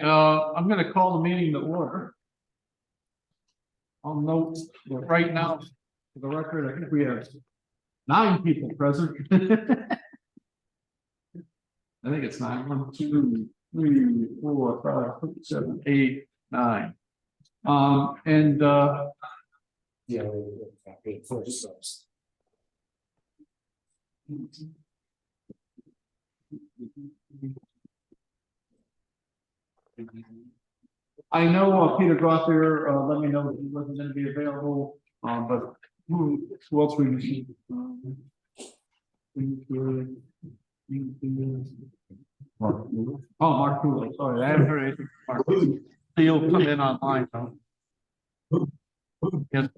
I'm gonna call the meeting to order. I'll note that right now, for the record, I think we have 9 people present. I think it's 9. 1, 2, 3, 4, 5, 6, 7, 8, 9. Yeah, first. I know Peter Grother let me know that he wasn't going to be available, but who else we need? Mark Cooley. Sorry, I haven't heard anything from Mark. He'll come in online. Yes.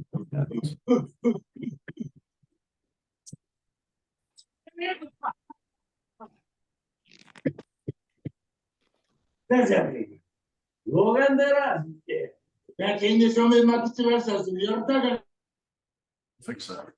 Lo venderà. Perché in sono i matti verso si riordina. Fix that.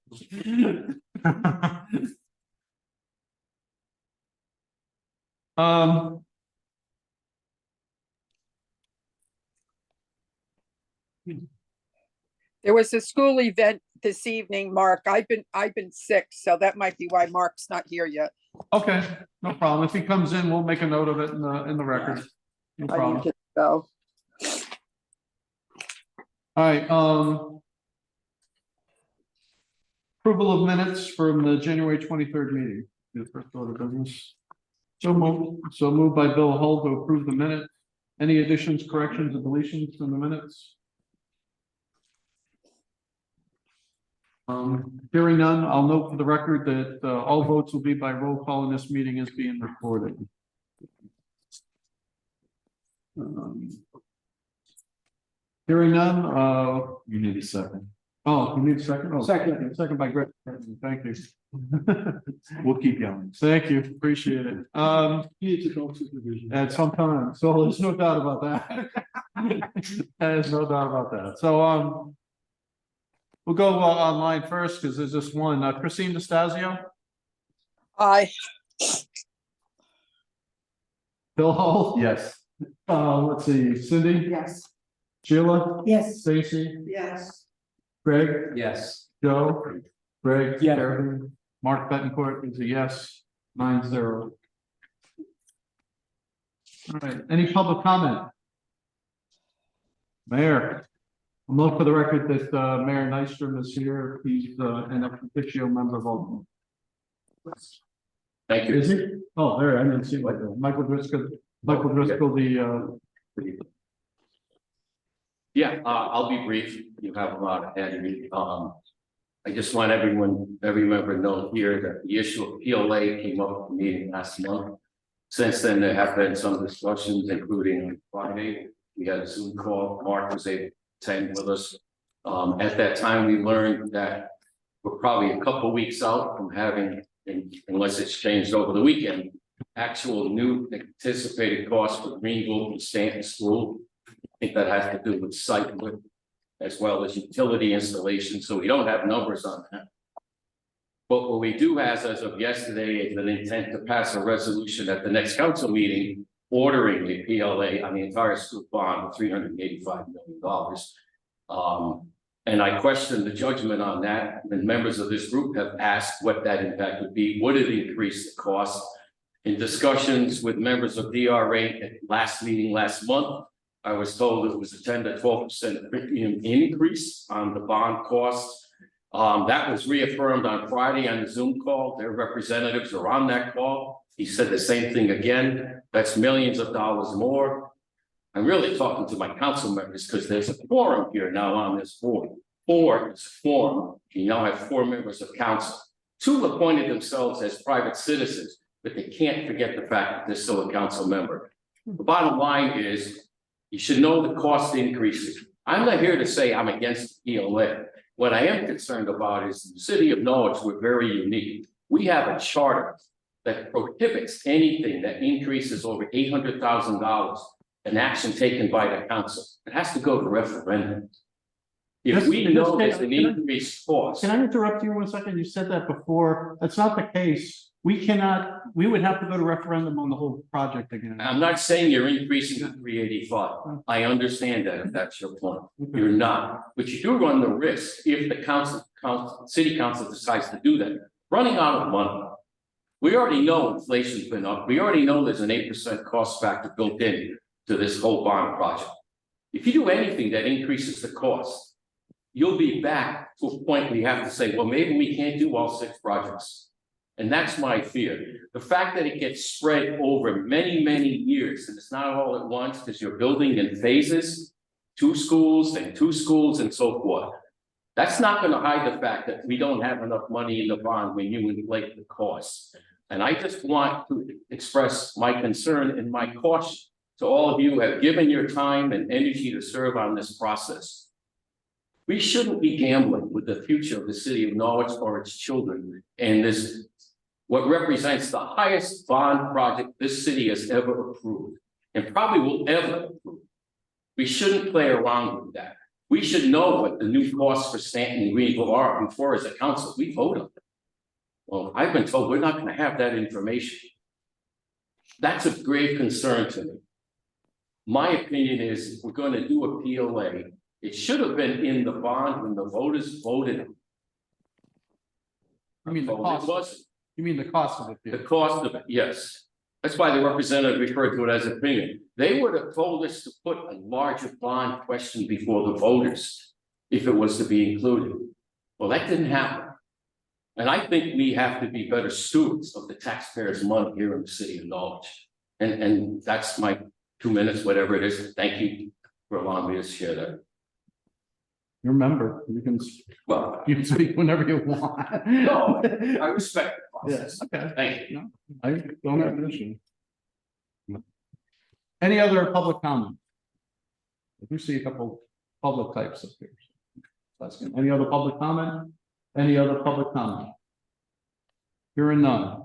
There was a school event this evening, Mark. I've been sick, so that might be why Mark's not here yet. Okay, no problem. If he comes in, we'll make a note of it in the record. No I problem. need to go. All right, approval of minutes from the January 23rd meeting. The first order of business. So moved by Bill Hull to approve the minute. Any additions, corrections, or deletions in the minutes? Hearing none, I'll note for the record that all votes will be by roll call, and this meeting is being recorded. Hearing none, you need a second. Oh, you need a second? Oh, second by Greg. Thank you. We'll keep going. Thank you. Appreciate it. At some time. So there's no doubt about that. There's no doubt about that. So we'll go online first because there's just one. Christine DeStasio. Aye. Bill Hull. Yes. Let's see. Cindy. Yes. Sheila. Yes. Stacy. Yes. Greg. Yes. Joe. Greg. Yeah. Karen, Mark Betancourt is a yes. 9-0. All right. Any public comment? Mayor. I'll note for the record that Mayor Nystrom is here. He's an ex officio member of Oakland. Thank you. Is he? Oh, there, I didn't see like Michael Driscoll. Michael Driscoll, Yeah, I'll be brief. You have a lot ahead of me. I just want every member to know here that the issue of PLA came up at the meeting last month. Since then, there have been some discussions, including on Friday. We had a Zoom call. Mark was able to attend with us. At that time, we learned that we're probably a couple of weeks out from having, unless it's changed over the weekend, actual new anticipated costs for Greenville and Stanton School. I think that has to do with site width as well as utility installation. So we don't have numbers on that. But what we do have as of yesterday is an intent to pass a resolution at the next council meeting ordering a PLA on the entire school bond of $385 million. And I question the judgment on that. And members of this group have asked what that impact would be. Would it increase the cost? In discussions with members of DRA at last meeting last month, I was told it was a 10 to 12% premium increase on the bond costs. That was reaffirmed on Friday on the Zoom call. Their representatives are on that call. He said the same thing again. That's millions of dollars more. I'm really talking to my council members because there's a quorum here now on this board. 4 is a quorum. You now have 4 members of council. 2 appointed themselves as private citizens, but they can't forget the fact that they're still a council member. The bottom line is, you should know the cost increases. I'm not here to say I'm against PLA. What I am concerned about is the city of Norwich, we're very unique. We have a charter that prohibits anything that increases over $800,000, an action taken by the council. It has to go to referendum. If we know there's an increased cost. Can I interrupt you 1 second? You said that before. That's not the case we would have to go to referendum on the whole project again. I'm not saying you're increasing the 385. I understand that if that's your point. You're not, but you do run the risk if the city council decides to do that, running out of money. We already know inflation's been up. We already know there's an 8% cost factor built in to this whole bond project. If you do anything that increases the cost, you'll be back to a point where you have to say, well, maybe we can't do all 6 projects. And that's my fear. The fact that it gets spread over many, many years, and it's not all at once because you're building in phases, 2 schools and 2 schools and so forth. That's not going to hide the fact that we don't have enough money in the bond when you inflate the costs. And I just want to express my concern and my caution to all of you who have given your time and energy to serve on this process. We shouldn't be gambling with the future of the city of Norwich or its children and this, what represents the highest bond project this city has ever approved and probably will ever approve. We shouldn't play around with that. We should know what the new costs for Stanton and Greenville are before, as a council, we vote on it. Well, I've been told we're not going to have that information. That's a grave concern to me. My opinion is if we're going to do a PLA, it should have been in the bond when the voters voted. I mean, the Well, cost, it wasn't. you mean the cost of The it? cost of it, yes. That's why the representative referred to it as opinion. They would have told us to put a larger bond question before the voters if it was to be included. Well, that didn't happen. And I think we have to be better stewards of the taxpayers' money here in the city of Norwich. And that's my 2 minutes, whatever it is. Thank you for allowing me to share that. You're a member, Well, you can speak whenever you want. no, I respect the process. Yes, okay. Thank you. I don't have an issue. Any other public comment? I do see a couple public types up here. That's good. Any other public comment? Any other public comment? Hearing none,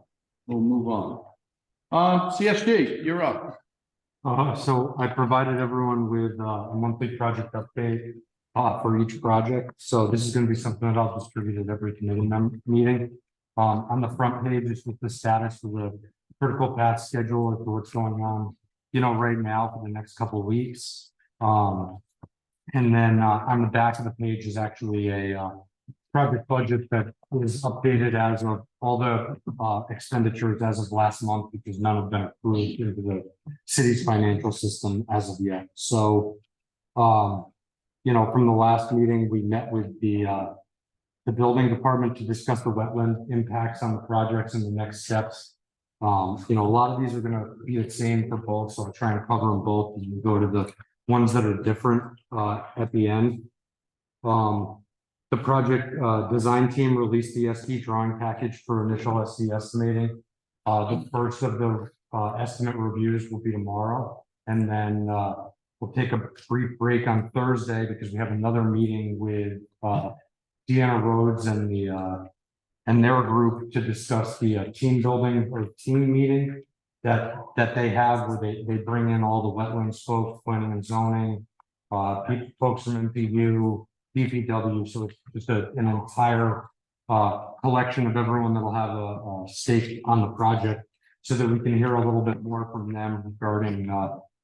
we'll move on. CSD, you're up. So I provided everyone with a monthly project update for each project. So this is going to be something that I'll distribute at every committee meeting. On the front page is with the status of the critical path schedule as to what's going on, right now for the next couple of weeks. And then on the back of the page is actually a project budget that is updated as of all the expenditures as of last month, because none have been approved into the city's financial system as of yet. So, from the last meeting, we met with the building department to discuss the wetland impacts on the projects and the next steps. A lot of these are going to be the same for both, so I'm trying to cover them both and you go to the ones that are different at the end. The project design team released the ST drawing package for initial SC estimating. The first of the estimate reviews will be tomorrow, and then we'll take a brief break on Thursday because we have another meeting with Deanna Rhodes and their group to discuss the team building or team meeting that they have, where they bring in all the wetlands folks, planning and zoning, folks from MPU, DPW. So it's just an entire collection of everyone that will have a stake on the project, so that we can hear a little bit more from them regarding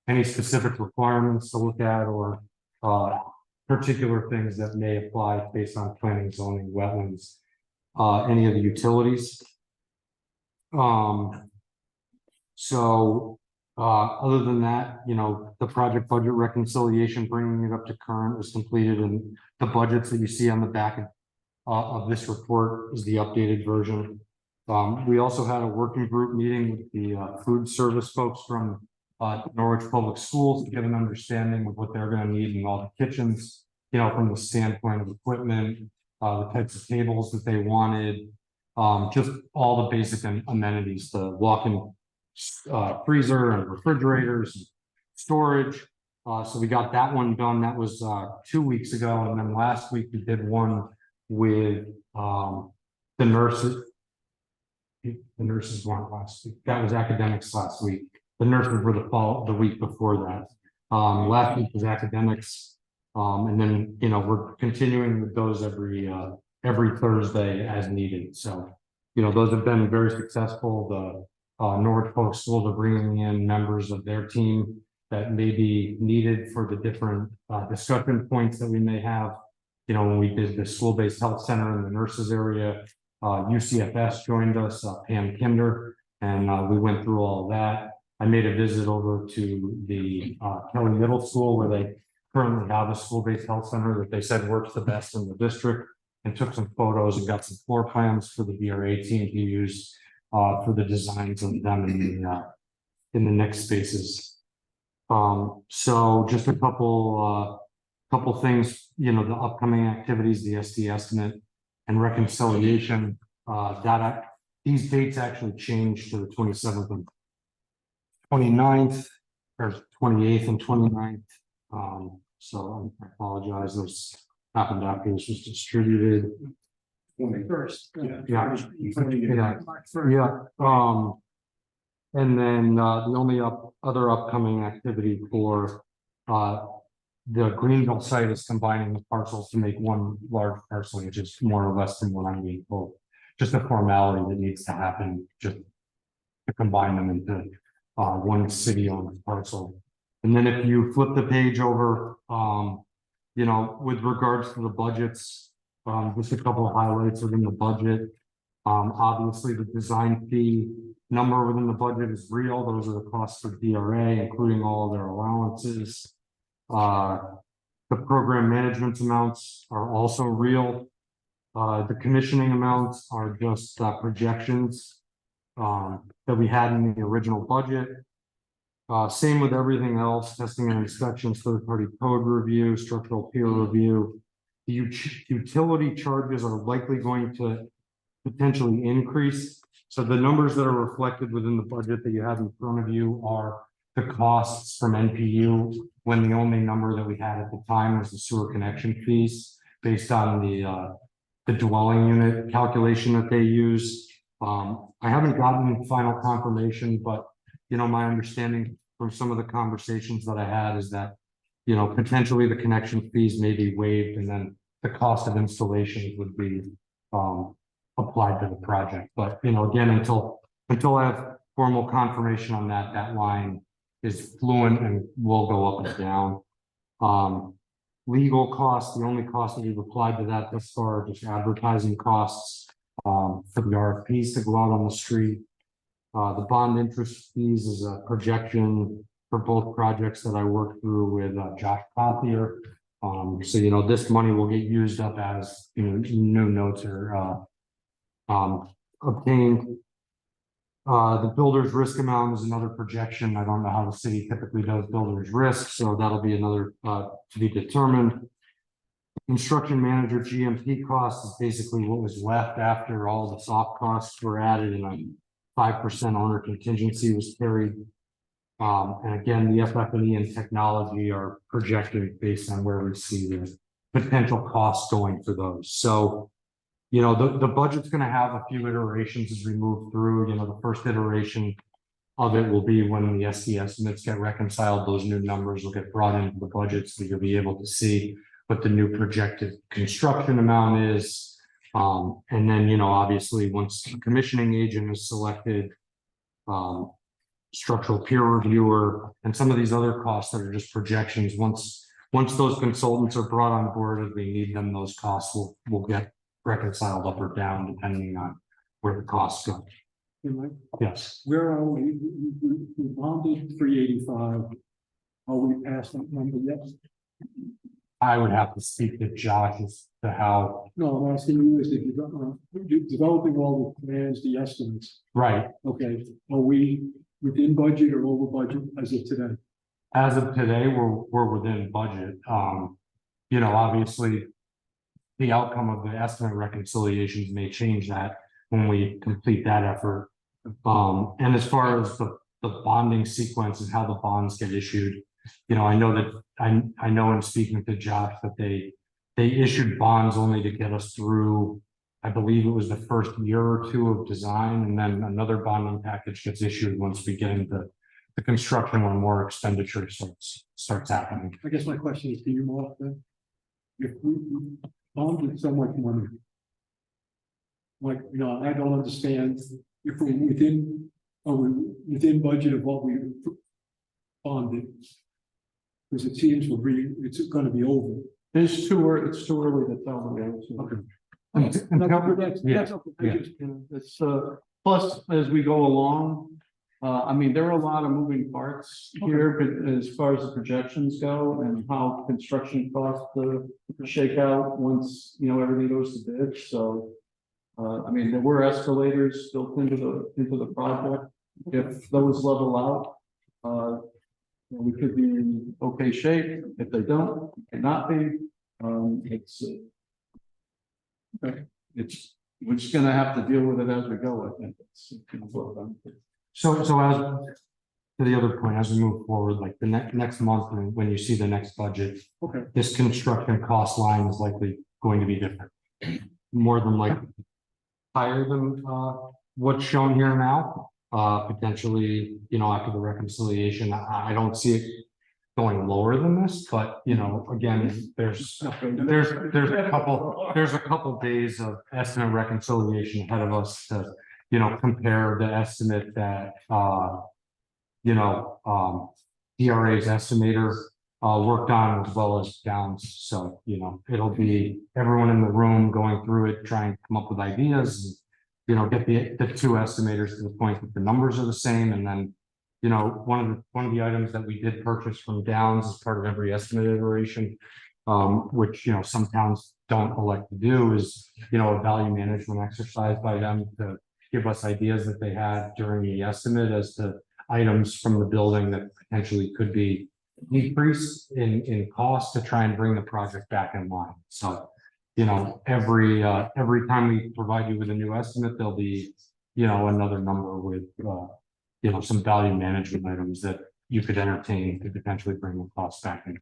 any specific requirements to look at or particular things that may apply based on planning, zoning, wetlands, any of the utilities. Other than that, the project budget reconciliation, bringing it up to current, was completed, and the budgets that you see on the back of this report is the updated version. We also had a working group meeting with the food service folks from Norwich Public Schools to get an understanding of what they're going to need in all the kitchens, from the standpoint of equipment, the types of tables that they wanted, just all the basic amenities, the walk-in freezer and refrigerators, storage. So we got that one done. That was 2 weeks ago. And then last week we did one with the nurses. The nurses weren't last week. That was academics last week. The nurses were the week before that. Last week was academics. And then, we're continuing with those every Thursday as needed. So those have been very successful. The Norwich Public Schools are bringing in members of their team that may be needed for the different discussion points that we may have. When we did the school-based health center in the nurses area, UCFS joined us, Pam Kinder, and we went through all of that. I made a visit over to the Kelly Middle School where they currently have a school-based health center that they said works the best in the district, and took some photos and got some floor plans for the VRA team to use for the designs of them in the next spaces. So just a couple things, the upcoming activities, the SD estimate and reconciliation, these dates actually changed to the 27th and 29th, or 28th and 29th. So I apologize, those happened after this was distributed. 21st. Yeah. And then the only other upcoming activity for the Greenville site is combining the parcels to make one large parcel, which is more or less than what I'm being told. Just a formality that needs to happen, just to combine them into one city-owned parcel. And then if you flip the page over, with regards to the budgets, just a couple of highlights within the budget. Obviously, the design fee number within the budget is real. Those are the costs for DRA, including all of their allowances. The program management amounts are also real. The commissioning amounts are just projections that we had in the original budget. Same with everything else: testing and inspections, third-party code review, structural peer review. The utility charges are likely going to potentially increase. So the numbers that are reflected within the budget that you have in front of you are the costs from NPU, when the only number that we had at the time was the sewer connection fees based on the dwelling unit calculation that they use. I haven't gotten final confirmation, but my understanding from some of the conversations that I had is that potentially the connection fees may be waived, and then the cost of installation would be applied to the project. But again, until I have formal confirmation on that, that line is fluent and will go up and down. Legal costs, the only cost that we've applied to that thus far are just advertising costs for the RFPs to go out on the street. The bond interest fees is a projection for both projects that I worked through with Josh Pothier. So this money will get used up as new notes are obtained. The builder's risk amount is another projection. I don't know how the city typically does builder's risk, so that'll be another to be determined. Construction manager GMP costs is basically what was left after all the soft costs were added and a 5% owner contingency was carried. And again, the FF&E and technology are projected based on where we see the potential costs going for those. So the budget's going to have a few iterations as we move through. The first iteration of it will be when the SD estimates get reconciled. Those new numbers will get brought into the budget, so you'll be able to see what the new projected construction amount is. And then, obviously, once the commissioning agent is selected, structural peer reviewer, and some of these other costs that are just projections, once those consultants are brought on board as we need them, those costs will get reconciled up or down depending on where the costs go. Yes. Where are we? We bonded 385. Are we past that number yet? I would have to speak to Josh as to how. No, I'm asking you is if you're developing all the plans, the estimates. Right. Okay. Are we within budget or over budget as of today? As of today, we're within budget. Obviously, the outcome of the estimate reconciliations may change that when we complete that effort. And as far as the bonding sequence and how the bonds get issued, I know that I know in speaking to Josh that they issued bonds only to get us through, I believe it was the first year or two of design, and then another bonding package gets issued once we get into the construction when more expenditure starts happening. I guess my question is to you, Mark, then. If we bonded so much money, Like, I don't understand if we're within, are we within budget of what we bonded? Because it seems it's gonna be over. It's too early to tell. Okay. Yeah. It's, plus, as we go along, I mean, there are a lot of moving parts here, but as far as the projections go and how construction costs shake out once, everything goes to bid, so. I mean, there were escalators built into the project. If those level out, we could be in okay shape. If they don't, it not be. We're just gonna have to deal with it as we go, I think. So as to the other point, as we move forward, like the next month, when you see the next budget, Okay. this construction cost line is likely going to be different. More than likely higher than what's shown here now. Potentially, after the reconciliation, I don't see it going lower than this, but again, there's a couple days of estimate reconciliation ahead of us to, compare the estimate that DRA's estimator worked on, as well as Downs. So, it'll be everyone in the room going through it, trying to come up with ideas, and, get the two estimators to the point that the numbers are the same. And then, one of the items that we did purchase from Downs as part of every estimate iteration, which, some towns don't elect to do, is, a value management exercise by them to give us ideas that they had during the estimate as to items from the building that potentially could be decreased in cost to try and bring the project back in line. So, every time we provide you with a new estimate, there'll be, another number with, some value management items that you could entertain to potentially bring the cost back in.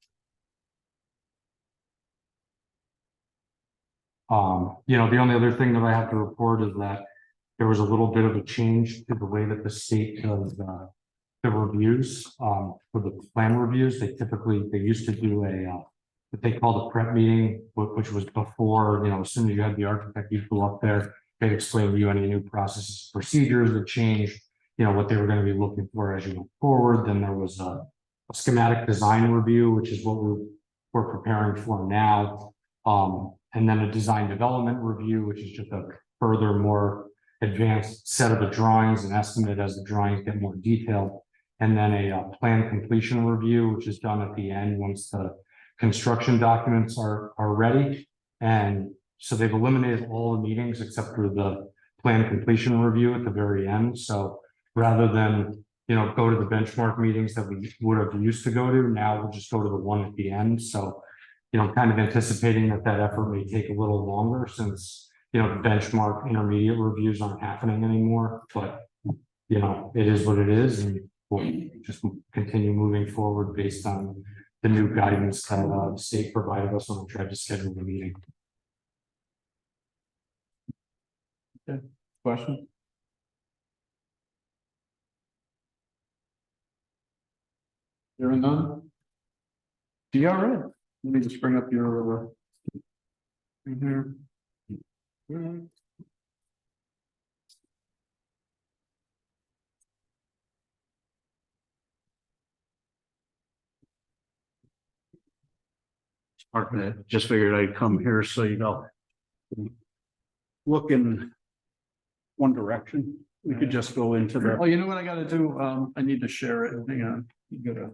The only other thing that I have to report is that there was a little bit of a change to the way that the state does the reviews, for the plan reviews. They used to do what they call the prep meeting, which was before, as soon as you had the architect, you'd go up there, they'd explain to you any new processes, procedures that changed, what they were going to be looking for as you went forward. Then there was a schematic design review, which is what we're preparing for now. And then a design development review, which is just a further, more advanced set of the drawings and estimate as the drawings get more detailed. And then a plan completion review, which is done at the end once the construction documents are ready. And so they've eliminated all the meetings except for the plan completion review at the very end. So rather than, go to the benchmark meetings that we would have used to go to, now we'll just go to the one at the end. So, kind of anticipating that effort may take a little longer since, the benchmark intermediate reviews aren't happening anymore, but, it is what it is. And we'll just continue moving forward based on the new guidance that the state provided us when we tried to schedule the meeting. Question? Hearing none? DRA, let me just bring up your in here. Just figured I'd come here so look in one direction. We could just go into the. Oh, you know what I gotta do? I need to share it. Hang on. You gotta.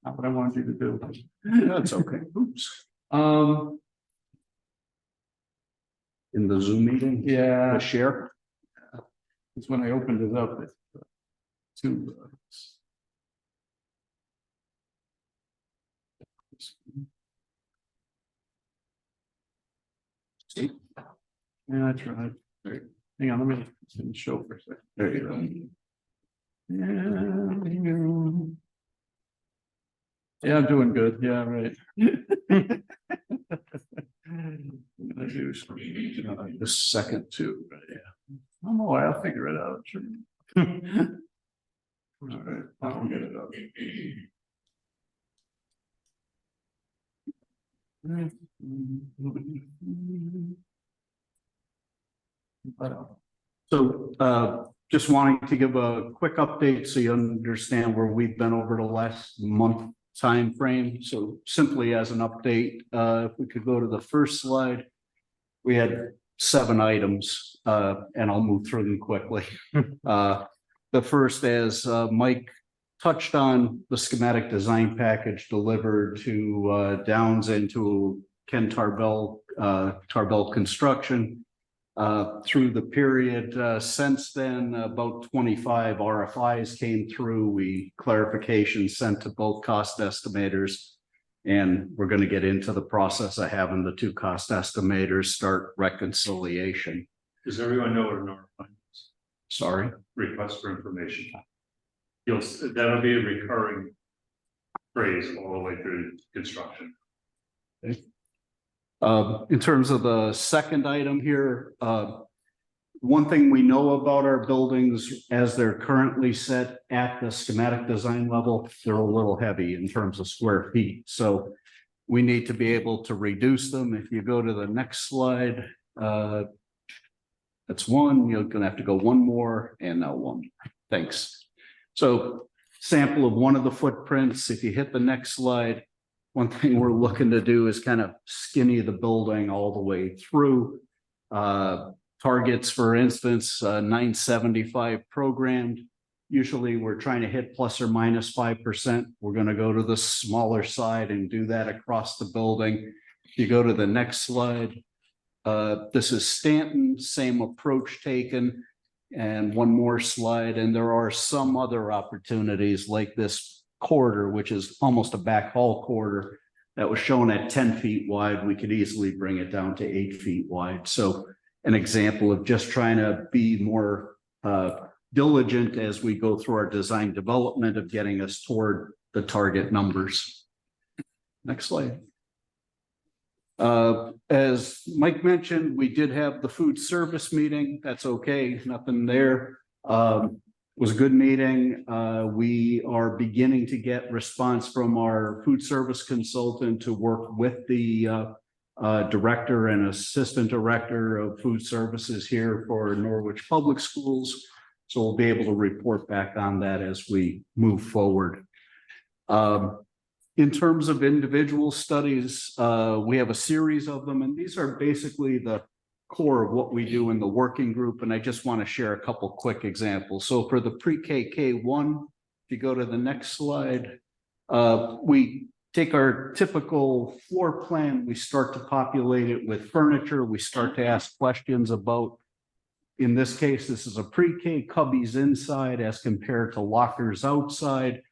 Not what I wanted you to do. That's okay. Oops. In the Zoom meeting, Yeah, the share. it's when I opened it up. Two. See? Yeah, that's right. Right. Hang on, let me show for a second. There you go. Yeah, I'm doing good. Yeah, right. I'm gonna do The second too. yeah. Oh, no, I'll figure it out. Sure. All right, I'll get it up. So, just wanting to give a quick update so you understand where we've been over the last month time frame. So simply as an update, if we could go to the first slide. We had 7 items, and I'll move through them quickly. The first, as Mike touched on, the schematic design package delivered to Downs and to Ken Tarbell Construction. Through the period since then, about 25 RFIs came through. Clarification sent to both cost estimators. And we're going to get into the process of having the 2 cost estimators start reconciliation. Does everyone know what an RFI is? Sorry. Request for information. That'll be a recurring phrase all the way through construction. In terms of the second item here, one thing we know about our buildings as they're currently set at the schematic design level, they're a little heavy in terms of square feet. So we need to be able to reduce them. If you go to the next slide, that's one. You're going to have to go one more and now one. Thanks. So sample of one of the footprints. If you hit the next slide, one thing we're looking to do is kind of skinny the building all the way through. Targets, for instance, 975 programmed. Usually we're trying to hit plus or minus 5%. We're going to go to the smaller side and do that across the building. If you go to the next slide, this is Stanton, same approach taken. And one more slide. And there are some other opportunities like this corridor, which is almost a back hall corridor that was shown at 10 feet wide. We could easily bring it down to 8 feet wide. So an example of just trying to be more diligent as we go through our design development of getting us toward the target numbers. Next slide. As Mike mentioned, we did have the food service meeting. That's okay, nothing there. Was a good meeting. We are beginning to get response from our food service consultant to work with the director and assistant director of food services here for Norwich Public Schools. So we'll be able to report back on that as we move forward. In terms of individual studies, we have a series of them, and these are basically the core of what we do in the working group. And I just want to share a couple quick examples. So for the pre-K K1, if you go to the next slide, we take our typical floor plan, we start to populate it with furniture, we start to ask questions about, in this case, this is a pre-K, cubbies inside as compared to lockers outside,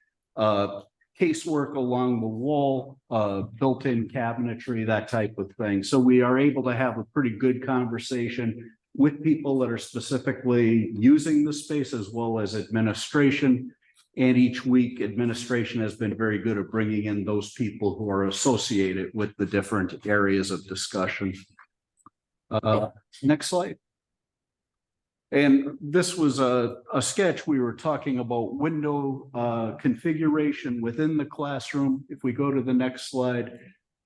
casework along the wall, built-in cabinetry, that type of thing. So we are able to have a pretty good conversation with people that are specifically using the space as well as administration. And each week, administration has been very good at bringing in those people who are associated with the different areas of discussion. Next slide. And this was a sketch. We were talking about window configuration within the classroom. If we go to the next slide,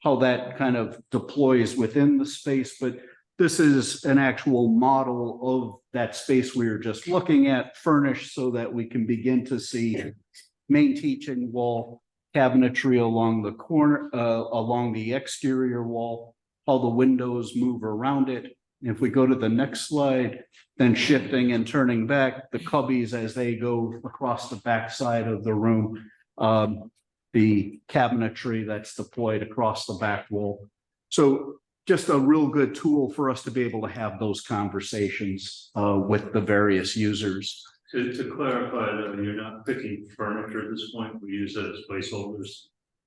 how that kind of deploys within the space. But this is an actual model of that space we were just looking at, furnished so that we can begin to see main teaching wall, cabinetry along the corner, along the exterior wall, how the windows move around it. If we go to the next slide, then shifting and turning back, the cubbies as they go across the back side of the room, the cabinetry that's deployed across the back wall. So just a real good tool for us to be able to have those conversations with the various users. To clarify, though, you're not picking furniture at this point. We use it as placeholders.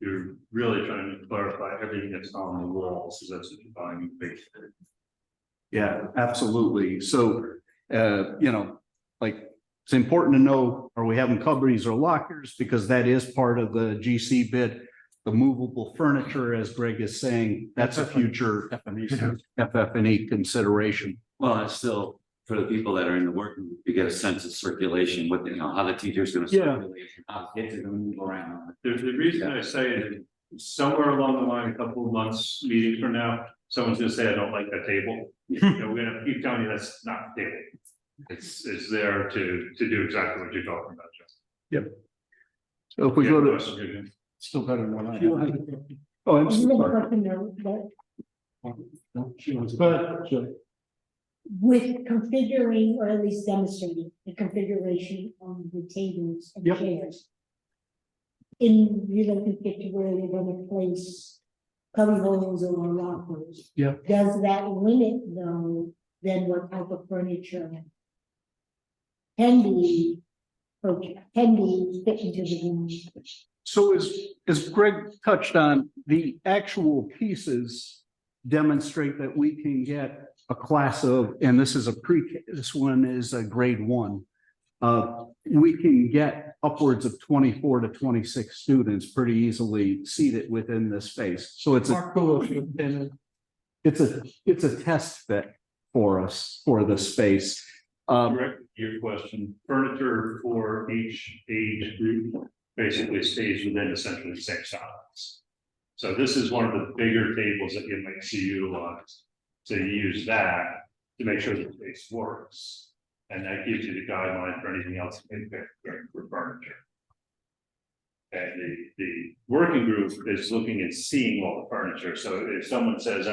You're really trying to clarify everything that's on the walls, because that's what you're buying big. Yeah, absolutely. So, like it's important to know, are we having cubbies or lockers? Because that is part of the GC bid. The movable furniture, as Greg is saying, that's a future FF&E consideration. Well, it's still for the people that are in the working group, you get a sense of circulation, what, how the teacher's gonna Yeah. circulate, how the kids are gonna move around. There's the reason I say it, somewhere along the line, a couple of months meeting from now, someone's gonna say, I don't like that table. You know, we're gonna keep telling you that's not the table. It's there to do exactly what you're talking about, Jeff. So if we go to, Still better than what I You have. have a- oh, I'm I just have a sorry. question though, that But, sure. with configuring, or at least demonstrating the configuration of the tables and Yep. chairs. In relationship to where you're gonna place cubby holes or lockers. Yeah. Does that limit though, then what type of furniture can be, or can be fit into the room? So as Greg touched on, the actual pieces demonstrate that we can get a class of, and this is a this one is a grade 1. We can get upwards of 24 to 26 students pretty easily seated within this space. So it's it's a test fit for us for the space. Direct your question, furniture for each age group basically stays within essentially the same size. So this is one of the bigger tables that you might see utilized. So you use that to make sure the space works. And that gives you the guideline for anything else in there for furniture. And the working group is looking and seeing all the furniture. So if someone says,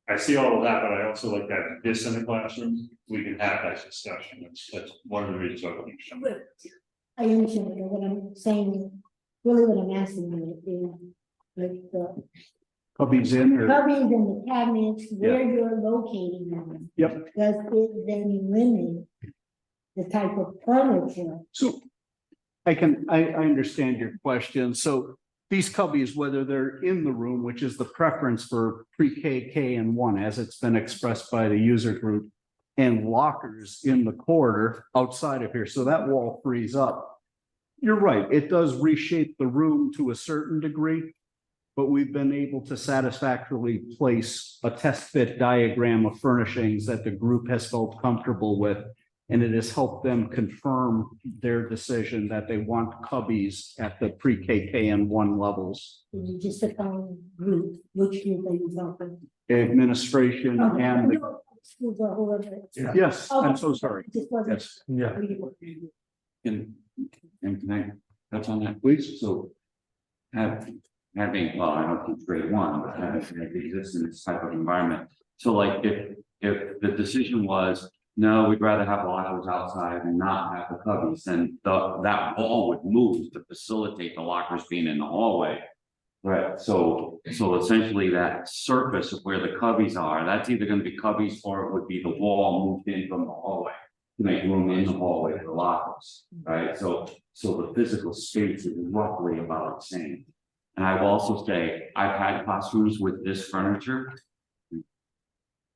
I see all of that, but I also like that this in the classroom, we can have that discussion. That's one of the reasons why we show. I understand, but what I'm saying, really what I'm asking you is, like the Cubbies in or, cubbies and the cabinets, where you're locating them. Yep. Does it then limit the type of furniture? so I understand your question. So these cubbies, whether they're in the room, which is the preference for pre-K, K, and 1, as it's been expressed by the user group, and lockers in the corridor outside of here, so that wall frees up. You're right, it does reshape the room to a certain degree, but we've been able to satisfactorily place a test fit diagram of furnishings that the group has felt comfortable with. And it has helped them confirm their decision that they want cubbies at the pre-K, K, and 1 levels. You just define group, which group are you talking? Administration and, Schools or whoever. yes, I'm so sorry. Just wasn't. Yes, yeah. Can I touch on that? Please. So having, well, I don't think grade 1, but having exists in this type of environment. So like if the decision was, no, we'd rather have lockers outside and not have the cubbies, then that wall would move to facilitate the lockers being in the hallway. Right, so essentially that surface of where the cubbies are, that's either gonna be cubbies or it would be the wall moved in from the hallway. To make room in the hallway for lockers, right? So the physical space is roughly about the same. And I will also say, I've had classrooms with this furniture.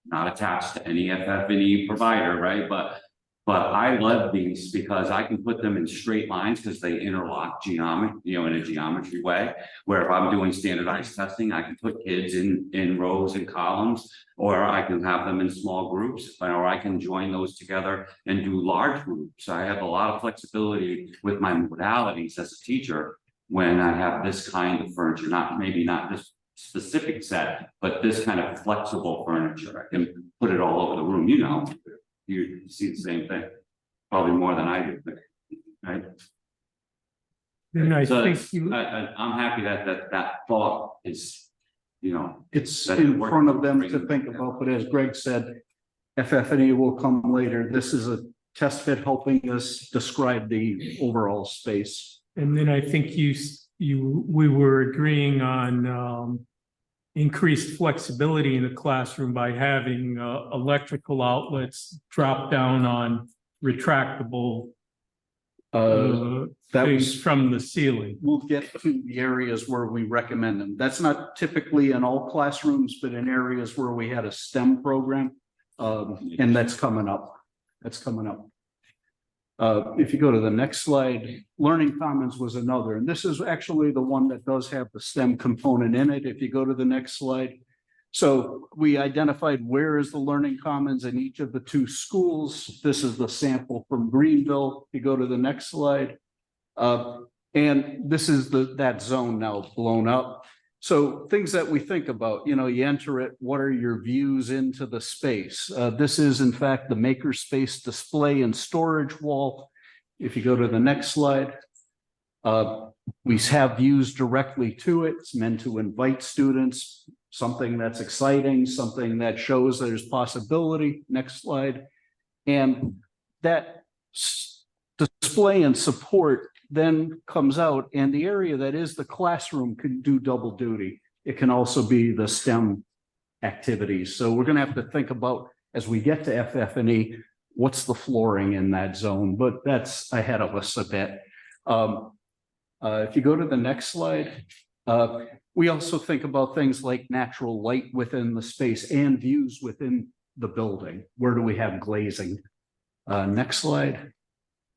Not attached to any FF&E provider, right? But I love these because I can put them in straight lines because they interlock in a geometry way. Where if I'm doing standardized testing, I can put kids in rows and columns, or I can have them in small groups, or I can join those together and do large groups. I have a lot of flexibility with my modalities as a teacher when I have this kind of furniture, maybe not this specific set, but this kind of flexible furniture. I can put it all over the room, you see the same thing, probably more than I do, right? And I So think I'm happy that thought is, It's That in work- front of them to think about, but as Greg said, FF&E will come later. This is a test fit helping us describe the overall space. And then I think we were agreeing on increased flexibility in the classroom by having electrical outlets drop down on retractable That things was, from the ceiling. we'll get to the areas where we recommend them. That's not typically in all classrooms, but in areas where we had a STEM program. And that's coming up. If you go to the next slide, Learning Commons was another, and this is actually the one that does have the STEM component in it. If you go to the next slide, So we identified where is the learning commons in each of the two schools. This is the sample from Greenville. You go to the next slide. And this is that zone now blown up. So things that we think about, you enter it, what are your views into the space? This is in fact the makerspace display and storage wall. If you go to the next slide, we have views directly to it. It's meant to invite students, something that's exciting, something that shows there's possibility. Next slide. And that display and support then comes out, and the area that is the classroom can do double duty. It can also be the STEM activities. So we're going to have to think about, as we get to FF&E, what's the flooring in that zone, but that's ahead of us a bit. If you go to the next slide, we also think about things like natural light within the space and views within the building. Where do we have glazing? Next slide.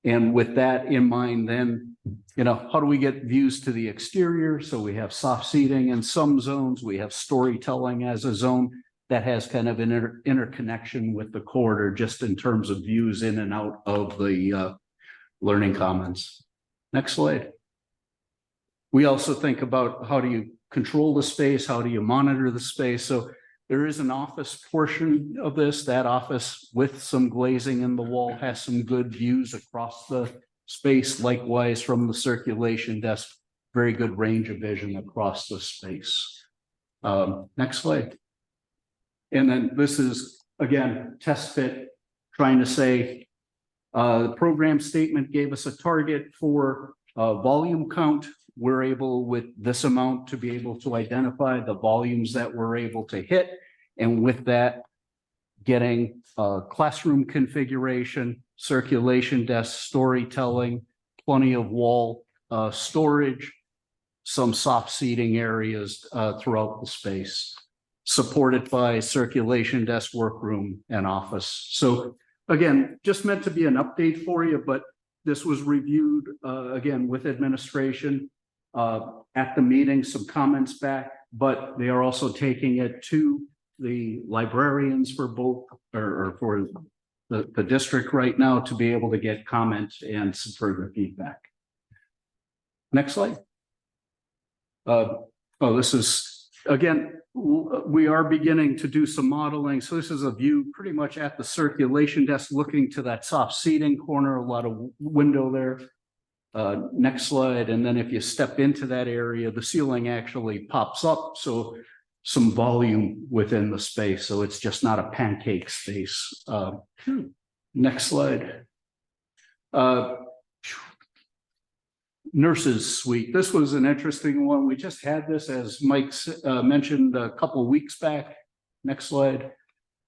And with that in mind, then, how do we get views to the exterior? So we have soft seating in some zones. We have storytelling as a zone that has kind of an interconnection with the corridor, just in terms of views in and out of the learning commons. Next slide. We also think about, how do you control the space? How do you monitor the space? So there is an office portion of this. That office with some glazing in the wall has some good views across the space. Likewise, from the circulation desk, very good range of vision across the space. Next slide. And then this is, again, test fit, trying to say, the program statement gave us a target for volume count. We're able, with this amount, to be able to identify the volumes that we're able to hit. And with that, getting classroom configuration, circulation desk, storytelling, plenty of wall storage, some soft seating areas throughout the space, supported by circulation desk, workroom, and office. So again, just meant to be an update for you, but this was reviewed again with administration at the meeting, some comments back, but they are also taking it to the librarians for both, or for the district right now, to be able to get comments and some further feedback. Next slide. This is, again, we are beginning to do some modeling. So this is a view pretty much at the circulation desk, looking to that soft seating corner, a lot of window there. Next slide. And then if you step into that area, the ceiling actually pops up. So some volume within the space. So it's just not a pancake space. Next slide. Nurses suite. This was an interesting one. We just had this, as Mike mentioned, a couple of weeks back. Next slide.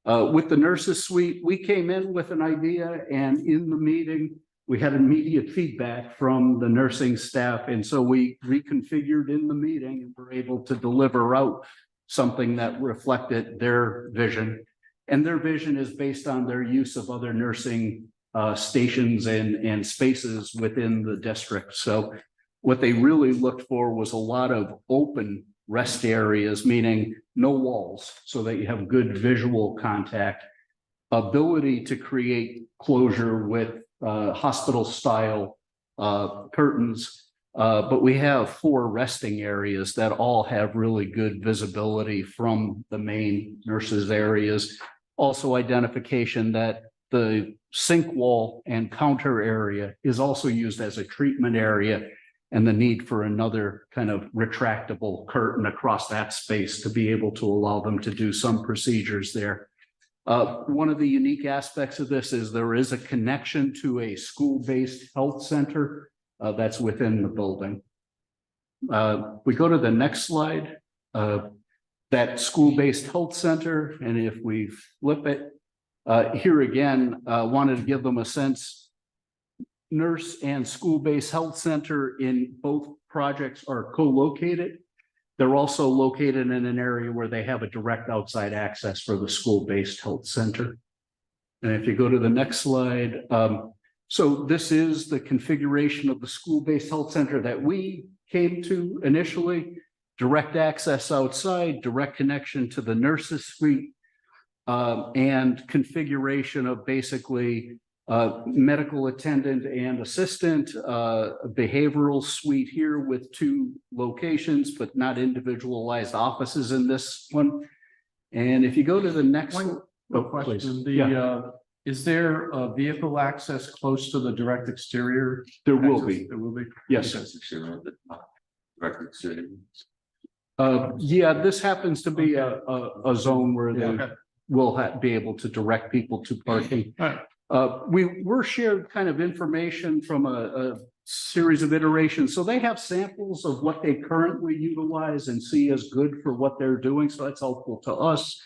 With the nurses suite, we came in with an idea, and in the meeting, we had immediate feedback from the nursing staff. And so we reconfigured in the meeting and were able to deliver out something that reflected their vision. And their vision is based on their use of other nursing stations and spaces within the district. So what they really looked for was a lot of open rest areas, meaning no walls, so that you have good visual contact, ability to create closure with hospital style curtains. But we have 4 resting areas that all have really good visibility from the main nurses areas. Also identification that the sink wall and counter area is also used as a treatment area, and the need for another kind of retractable curtain across that space to be able to allow them to do some procedures there. One of the unique aspects of this is there is a connection to a school-based health center that's within the building. We go to the next slide. That school-based health center, and if we flip it, here again, wanted to give them a sense. Nurse and school-based health center in both projects are co-located. They're also located in an area where they have a direct outside access for the school-based health center. And if you go to the next slide, so this is the configuration of the school-based health center that we came to initially. direct access outside, direct connection to the nurses suite, and configuration of basically medical attendant and assistant, behavioral suite here with 2 locations, but not individualized offices in this one. And if you go to the next. One question, Yeah. is there a vehicle access close to the direct exterior? There will access? be. There will be. Yes. Record city. Yeah, this happens to be a zone where they Okay. will be able to direct people to parking. All right. We were shared kind of information from a series of iterations. So they have samples of what they currently utilize and see as good for what they're doing. So that's helpful to us.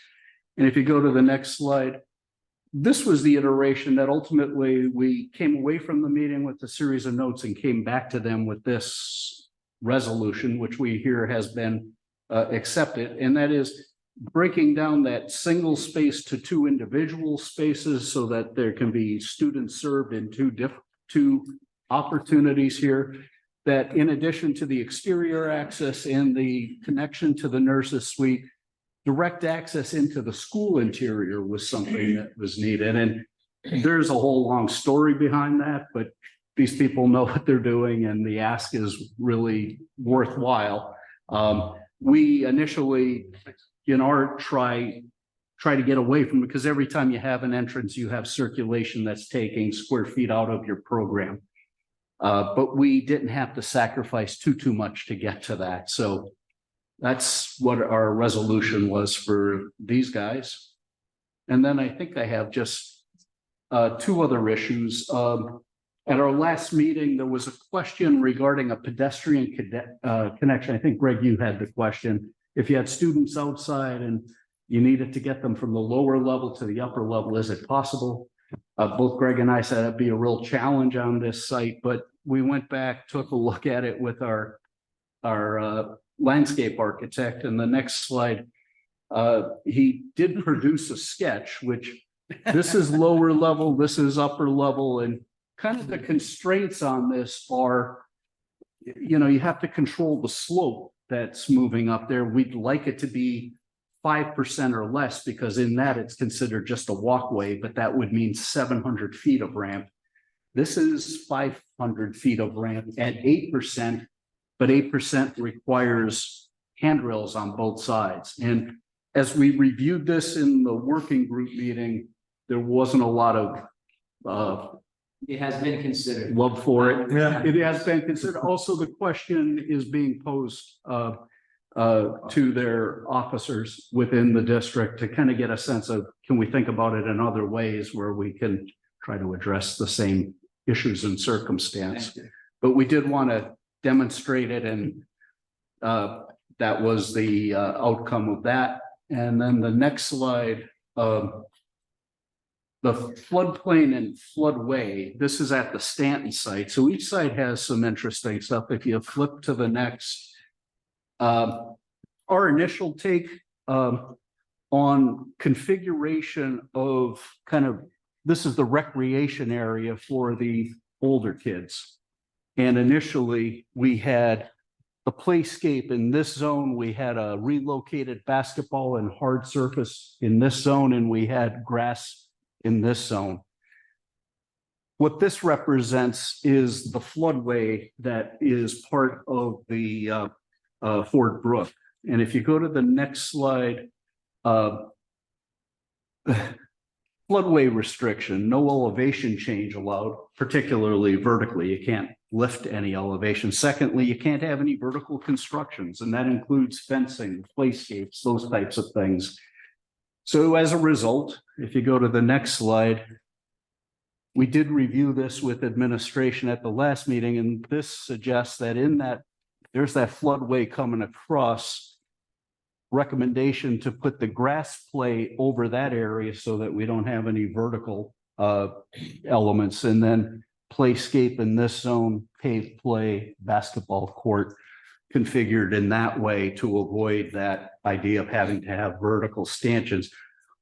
And if you go to the next slide, this was the iteration that ultimately we came away from the meeting with a series of notes and came back to them with this resolution, which we hear has been accepted. And that is breaking down that single space to 2 individual spaces so that there can be students served in 2 opportunities here. That in addition to the exterior access and the connection to the nurses suite, direct access into the school interior was something that was needed. And there's a whole long story behind that, but these people know what they're doing and the ask is really worthwhile. We initially in art try to get away from it because every time you have an entrance, you have circulation that's taking square feet out of your program. But we didn't have to sacrifice too much to get to that. So that's what our resolution was for these guys. And then I think I have just 2 other issues. At our last meeting, there was a question regarding a pedestrian connection. I think, Greg, you had the question. If you had students outside and you needed to get them from the lower level to the upper level, is it possible? Both Greg and I said it'd be a real challenge on this site, but we went back, took a look at it with our landscape architect. And the next slide, he did produce a sketch, which this is lower level, this is upper level, and kind of the constraints on this are, you have to control the slope that's moving up there. We'd like it to be 5% or less because in that it's considered just a walkway, but that would mean 700 feet of ramp. This is 500 feet of ramp at 8%, but 8% requires handrails on both sides. And as we reviewed this in the working group meeting, there wasn't a lot of it has been considered. love for it. Yeah, it has been considered. Also, the question is being posed to their officers within the district to kind of get a sense of, can we think about it in other ways where we can try to address the same issues and circumstance. But we did want to demonstrate it, and that was the outcome of that. And then the next slide, the floodplain and floodway, this is at the Stanton site. So each site has some interesting stuff. If you flip to the next, our initial take on configuration of kind of, this is the recreation area for the older kids. And initially we had the playscape in this zone. We had a relocated basketball and hard surface in this zone, and we had grass in this zone. What this represents is the floodway that is part of the Ford Brook. And if you go to the next slide, floodway restriction, no elevation change allowed, particularly vertically. You can't lift any elevation. Secondly, you can't have any vertical constructions, and that includes fencing, playscapes, those types of things. So as a result, if you go to the next slide, we did review this with administration at the last meeting, and this suggests that in that, there's that floodway coming across, recommendation to put the grass play over that area so that we don't have any vertical elements, and then playscape in this zone, paved play, basketball court configured in that way to avoid that idea of having to have vertical stanchions.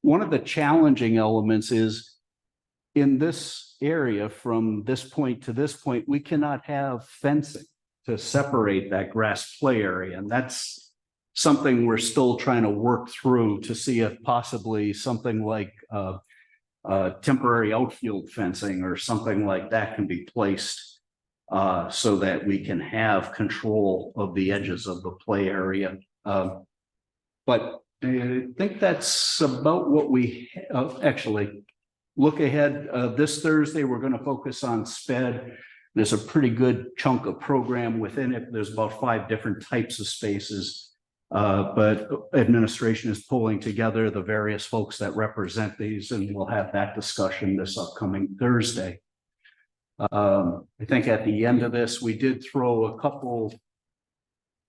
One of the challenging elements is in this area from this point to this point, we cannot have fencing to separate that grass play area. And that's something we're still trying to work through to see if possibly something like temporary outfield fencing or something like that can be placed so that we can have control of the edges of the play area. But I think that's about what we actually look ahead. This Thursday, we're going to focus on SPED. There's a pretty good chunk of program within it. There's about 5 different types of spaces. But administration is pulling together the various folks that represent these, and we'll have that discussion this upcoming Thursday. I think at the end of this, we did throw a couple.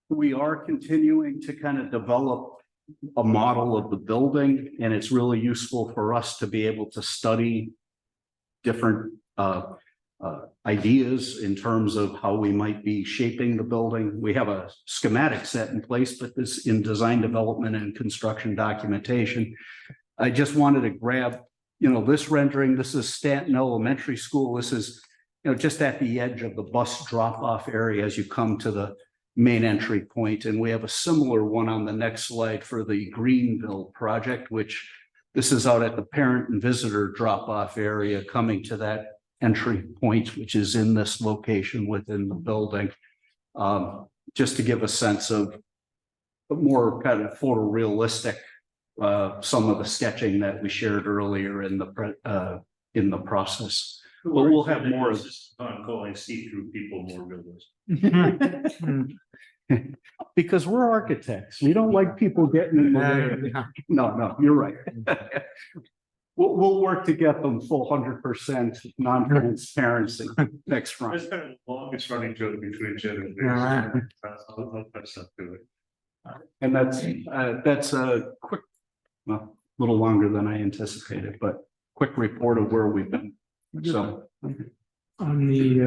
We are continuing to kind of develop a model of the building, and it's really useful for us to be able to study different ideas in terms of how we might be shaping the building. We have a schematic set in place, but this in design development and construction documentation. I just wanted to grab, this rendering. This is Stanton Elementary School. This is, just at the edge of the bus drop-off area as you come to the main entry point. And we have a similar one on the next slide for the Greenville project, which this is out at the parent and visitor drop-off area coming to that entry point, which is in this location within the building. Just to give a sense of more kind of photorealistic, some of the sketching that we shared earlier in the process. But we'll have more of this on calling see-through people more realistic. because we're architects. We don't like people getting in the way. No, you're right. We'll work to get them full 100% non-transparency next front. That's kind of the longest running joke between Jim and I'll touch that to it. And that's a quick, well, a little longer than I anticipated, but quick report of where we've been. So On the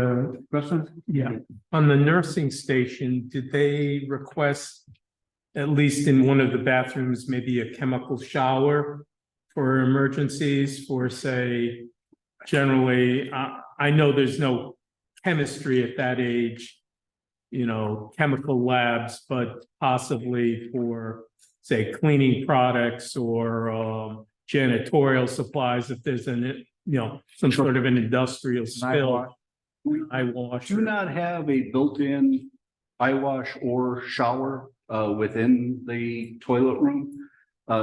on the nursing station, did they request, at least in one of the bathrooms, maybe a chemical shower for emergencies, for say, generally, I know there's no chemistry at that age, chemical labs, but possibly for, say, cleaning products or janitorial supplies, if there's some sort of an industrial spill. Eye wash. Do not have a built-in eye wash or shower within the toilet room.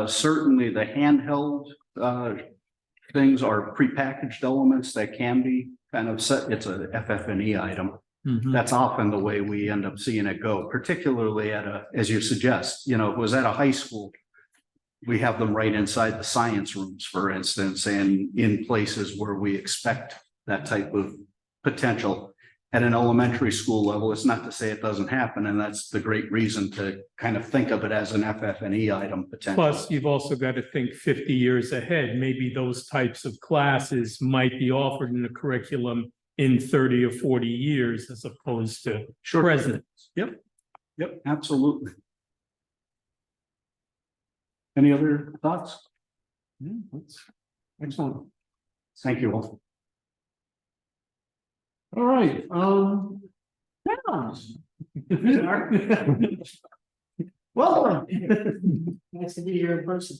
Certainly the handheld things are prepackaged elements that can be kind of set. It's a FF&E item. Mm-hmm. That's often the way we end up seeing it go, particularly as you suggest, if it was at a high school, we have them right inside the science rooms, for instance, and in places where we expect that type of potential. At an elementary school level, it's not to say it doesn't happen, and that's the great reason to kind of think of it as an FF&E item potential. Plus, you've also got to think 50 years ahead. Maybe those types of classes might be offered in the curriculum in 30 or 40 years as opposed to present. Yep, absolutely. Any other thoughts? That's excellent. Thank you all. All right, Welcome. Nice to be here in person.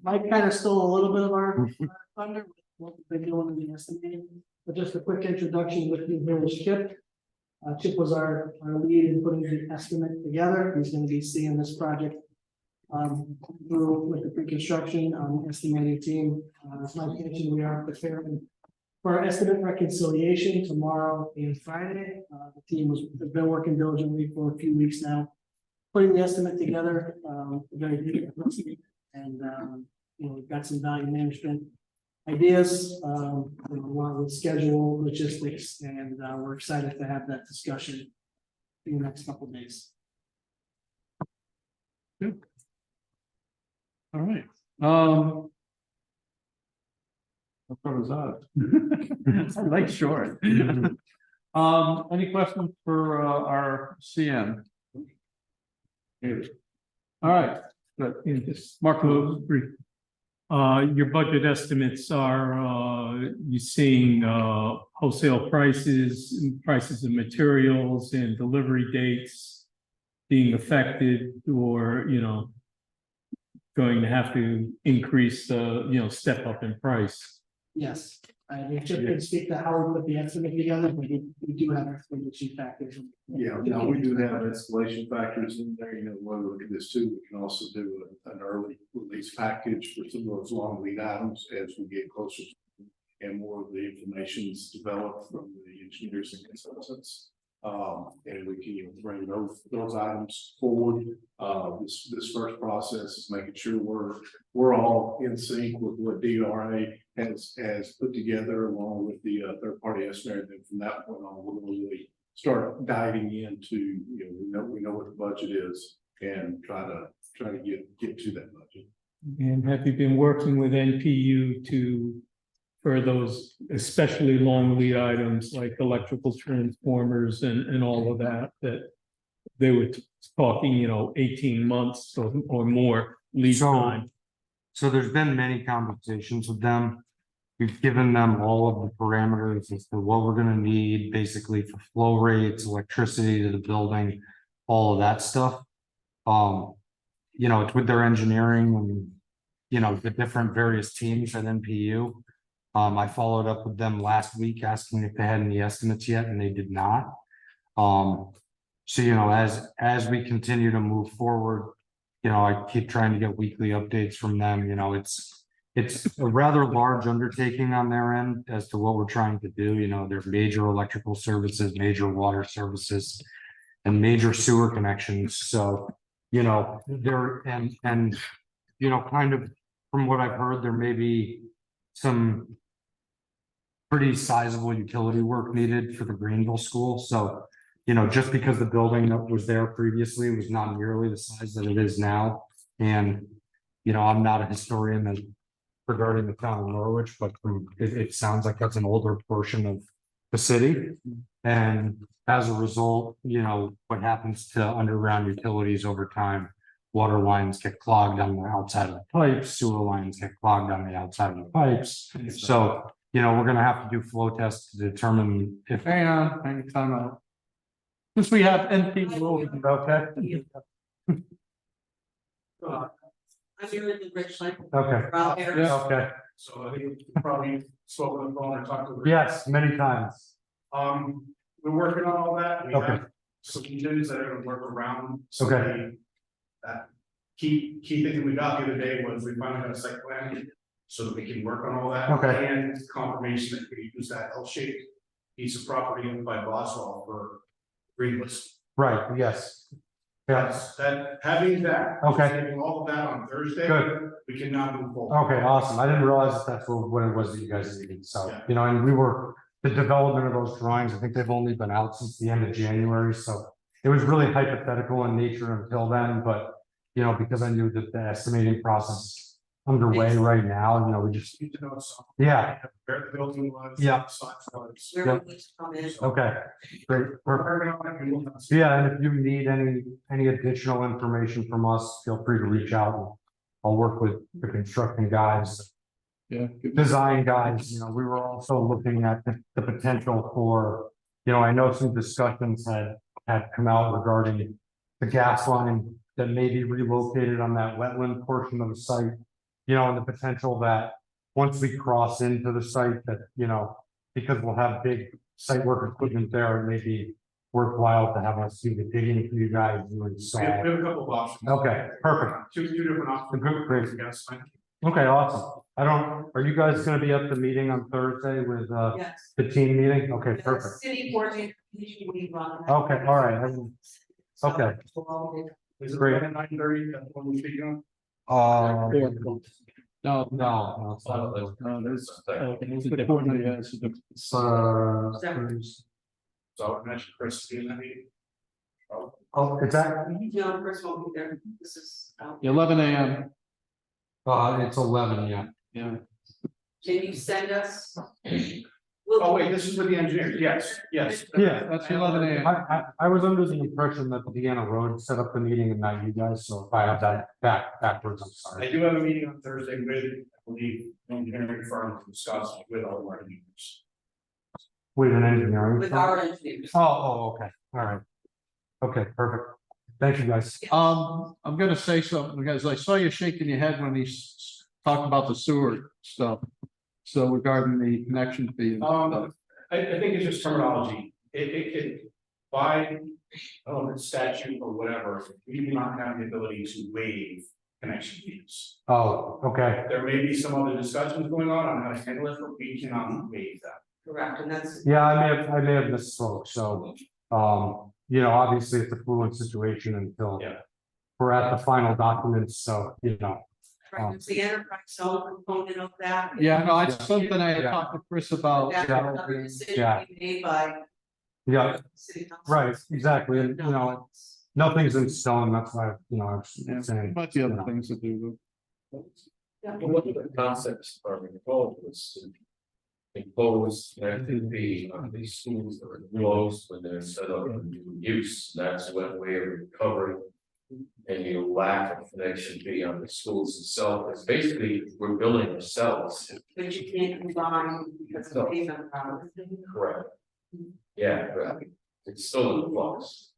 Mike kind of stole a little bit of our thunder, what we've been doing in the estimating, but just a quick introduction with you here is Chip. Chip was our lead in putting the estimate together. He's going to be seeing this project through with the pre-construction estimating team. As Mike mentioned, we are preparing for our estimate reconciliation tomorrow and Friday. The team has been working diligently for a few weeks now, putting the estimate together. Very good, and we've got some value management ideas, along with schedule, logistics, and we're excited to have that discussion in the next couple of days. Good. All right. How far was that? I like short. Any questions for our CM? All right. Good. Mark, your budget estimates are you seeing wholesale prices of materials and delivery dates being affected or, going to have to increase the, step up in price. Yes, I mean, Chip can speak to how we put the estimate together, but we do have contingency factors. Yeah, no, we do have escalation factors in there, when we look at this too, we can also do an early release package for some of those long lead items as we get closer. And more of the information is developed from the engineers and consultants. And we can bring those items forward. This first process is making sure we're all in sync with what DRA has put together along with the third party estimator. And from that point on, we're going to really start diving into, we know what the budget is and try to get to that budget. And have you been working with NPU for those especially long lead items like electrical transformers and all of that they were talking, 18 months or more lead time? So there's been many conversations with them. We've given them all of the parameters as to what we're gonna need, basically for flow rates, electricity to the building, all of that stuff. It's with their engineering and, the different various teams at NPU. I followed up with them last week asking if they had any estimates yet, and they did not. As we continue to move forward, I keep trying to get weekly updates from them. It's a rather large undertaking on their end as to what we're trying to do. There's major electrical services, major water services, and major sewer connections. So, there and kind of from what I've heard, there may be some pretty sizable utility work needed for the Greenville school. So, just because the building that was there previously was not nearly the size that it is now. And, I'm not a historian regarding the town of Norwich, but it sounds like that's an older portion of the city. And as a result, what happens to underground utilities over time, water lines get clogged on the outside of the pipes, sewer lines get clogged on the outside of the pipes. So, we're gonna have to do flow tests to determine if. Hang on, time out. Since we have NP, okay. I'm here in Richland. Okay. Yeah. Okay. So I think we probably spoke on the phone or talked to. Yes, many times. We're working on all that. We Okay. have some conditions that are gonna work around. Okay. That key thing we got the other day was we finally got a site plan. So that we can work on all that. Okay. And confirmation that we use that L-shaped piece of property owned by Boswell for greenless. Right, yes. Yes, Having that. Okay. Having all of that on Thursday. Good. We can now move forward. Okay, awesome. I didn't realize that's what it was that you guys needed. So, Yeah. and the development of those drawings, I think they've only been out since the end of January. So it was really hypothetical in nature until then, but, because I knew that the estimating process underway right now, we just, Need to know something. yeah, Where the building was. Yeah. Size was. Where we need to come in. okay, great. We're Perfect. working on it, and we'll- Yeah, and if you need any additional information from us, feel free to reach out. I'll work with the construction guys, Yeah. design guys. We were also looking at the potential for, I know some discussions had come out regarding the gas line that may be relocated on that wetland portion of the site. And the potential that once we cross into the site that, because we'll have big site work equipment there, it may be worthwhile to have us do the digging for you guys to We have install. a couple of options. Okay, perfect. Two different options. Great. Yes, thank you. Okay, awesome. Are you guys gonna be at the meeting on Thursday with Yes. the team meeting? Okay, The perfect. City coordinator, usually we run. Okay, all right. Okay. Is it Great. at 9:30? That's when we speak on? No, No, no, it's not. no, there's the coordinator has to do- So I mentioned Chris in that meeting. Oh, is that, No, Chris won't be there. This is. 11 a.m. it's 11, yeah. Yeah. Can you send us? Oh, wait, this is with the engineers. Yes. Yeah. That's 11 a.m. I was under the impression that Deanna Road set up the meeting and not you guys, so if I have that backwards, I'm I sorry. do have a meeting on Thursday with, I believe, an engineering firm to discuss with all of our engineers. With an engineering. With firm? our engineers. Oh, okay, all right. Okay, perfect. Thank you, guys. I'm gonna say something, because I saw you shaking your head when he's talking about the sewer stuff. So regarding the connection fee. and stuff. I think it's just terminology. It could, by, statute or whatever, we do not have the ability to waive connection fees. Oh, okay. There may be some other discussions going on how to handle it, but we cannot waive that. Correct, and that's. Yeah, I may have misspoke, so, you know, obviously it's a fluid situation until. Yeah. We're at the final documents, so, you know. Right, it's the enterprise zone component of that. Yeah, no, it's something I had talked to Chris about. That's Yeah. another decision Yeah. made by Yeah, city council. right, exactly, and, you know, nothing's in stone, that's why, you know, Yeah, I'm saying. might be you other know. things to do. Yeah. Well, one of the concepts are proposed was to impose that to be on these schools that are closed when they're set up for new use. That's one way of recovering any lack of connection fee on the schools itself. It's basically, we're building ourselves. But you can't combine because of payment power. Correct. Yeah, correct. It's still in flux.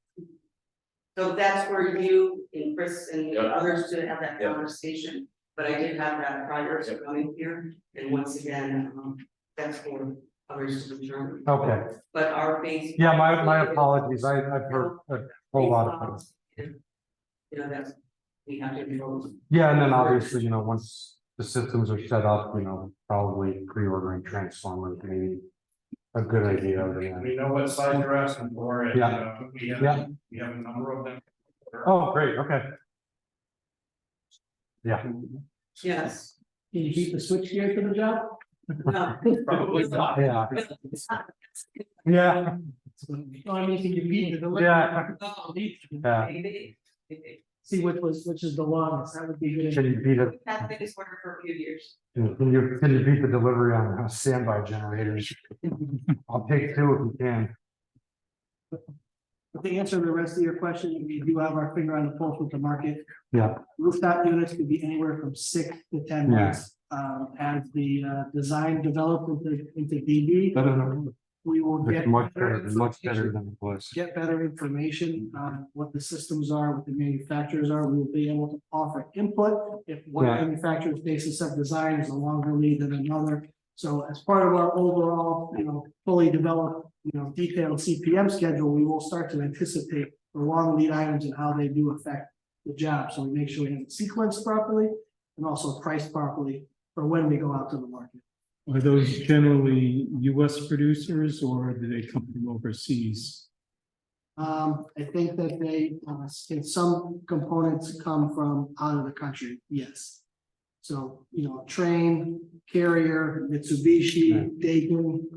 So that's where you and Chris and Yeah. others should have that Yeah. conversation, but I did have that prior to coming here, and once again, that's for others to determine. Okay, But our base. yeah, my apologies, I've heard a whole lot of things. You know, that's, we have to control. Yeah, and then obviously, you know, once the systems are set up, you know, probably pre-ordering transformers, maybe a good idea. Yeah. We know what size you're asking for, and Yeah. we have, Yeah. we have a number of them. Oh, great, okay. Yeah, Yes. Can you beat the switch gear to the job? No. Probably not. yeah, It's not- yeah, No, I mean, can you beat the delivery? yeah. Oh, Yeah. See which is the longest, that would be good. Can you beat it? That thing is working for a few years. Can you beat the delivery on standby generators? I'll take two if you can. But to answer the rest of your question, we do have our finger on the pulse with the market. Yeah. Rooftop units could be anywhere from 6 to 10 months. As the design developed into DB, we will It's get much better better than it was. get better information on what the systems are, what the manufacturers are. We will be able to offer input. If one Yeah. manufacturer's basis of design is a longer lead than another. So as part of our overall, fully developed, detailed CPM schedule, we will start to anticipate the long lead items and how they do affect the job. So we make sure we have it sequenced properly and also priced properly for when we go out to the market. Are those generally US producers or do they come from overseas? I think that they, some components come from out of the country, yes. So, Train, Carrier, Mitsubishi, Dayton,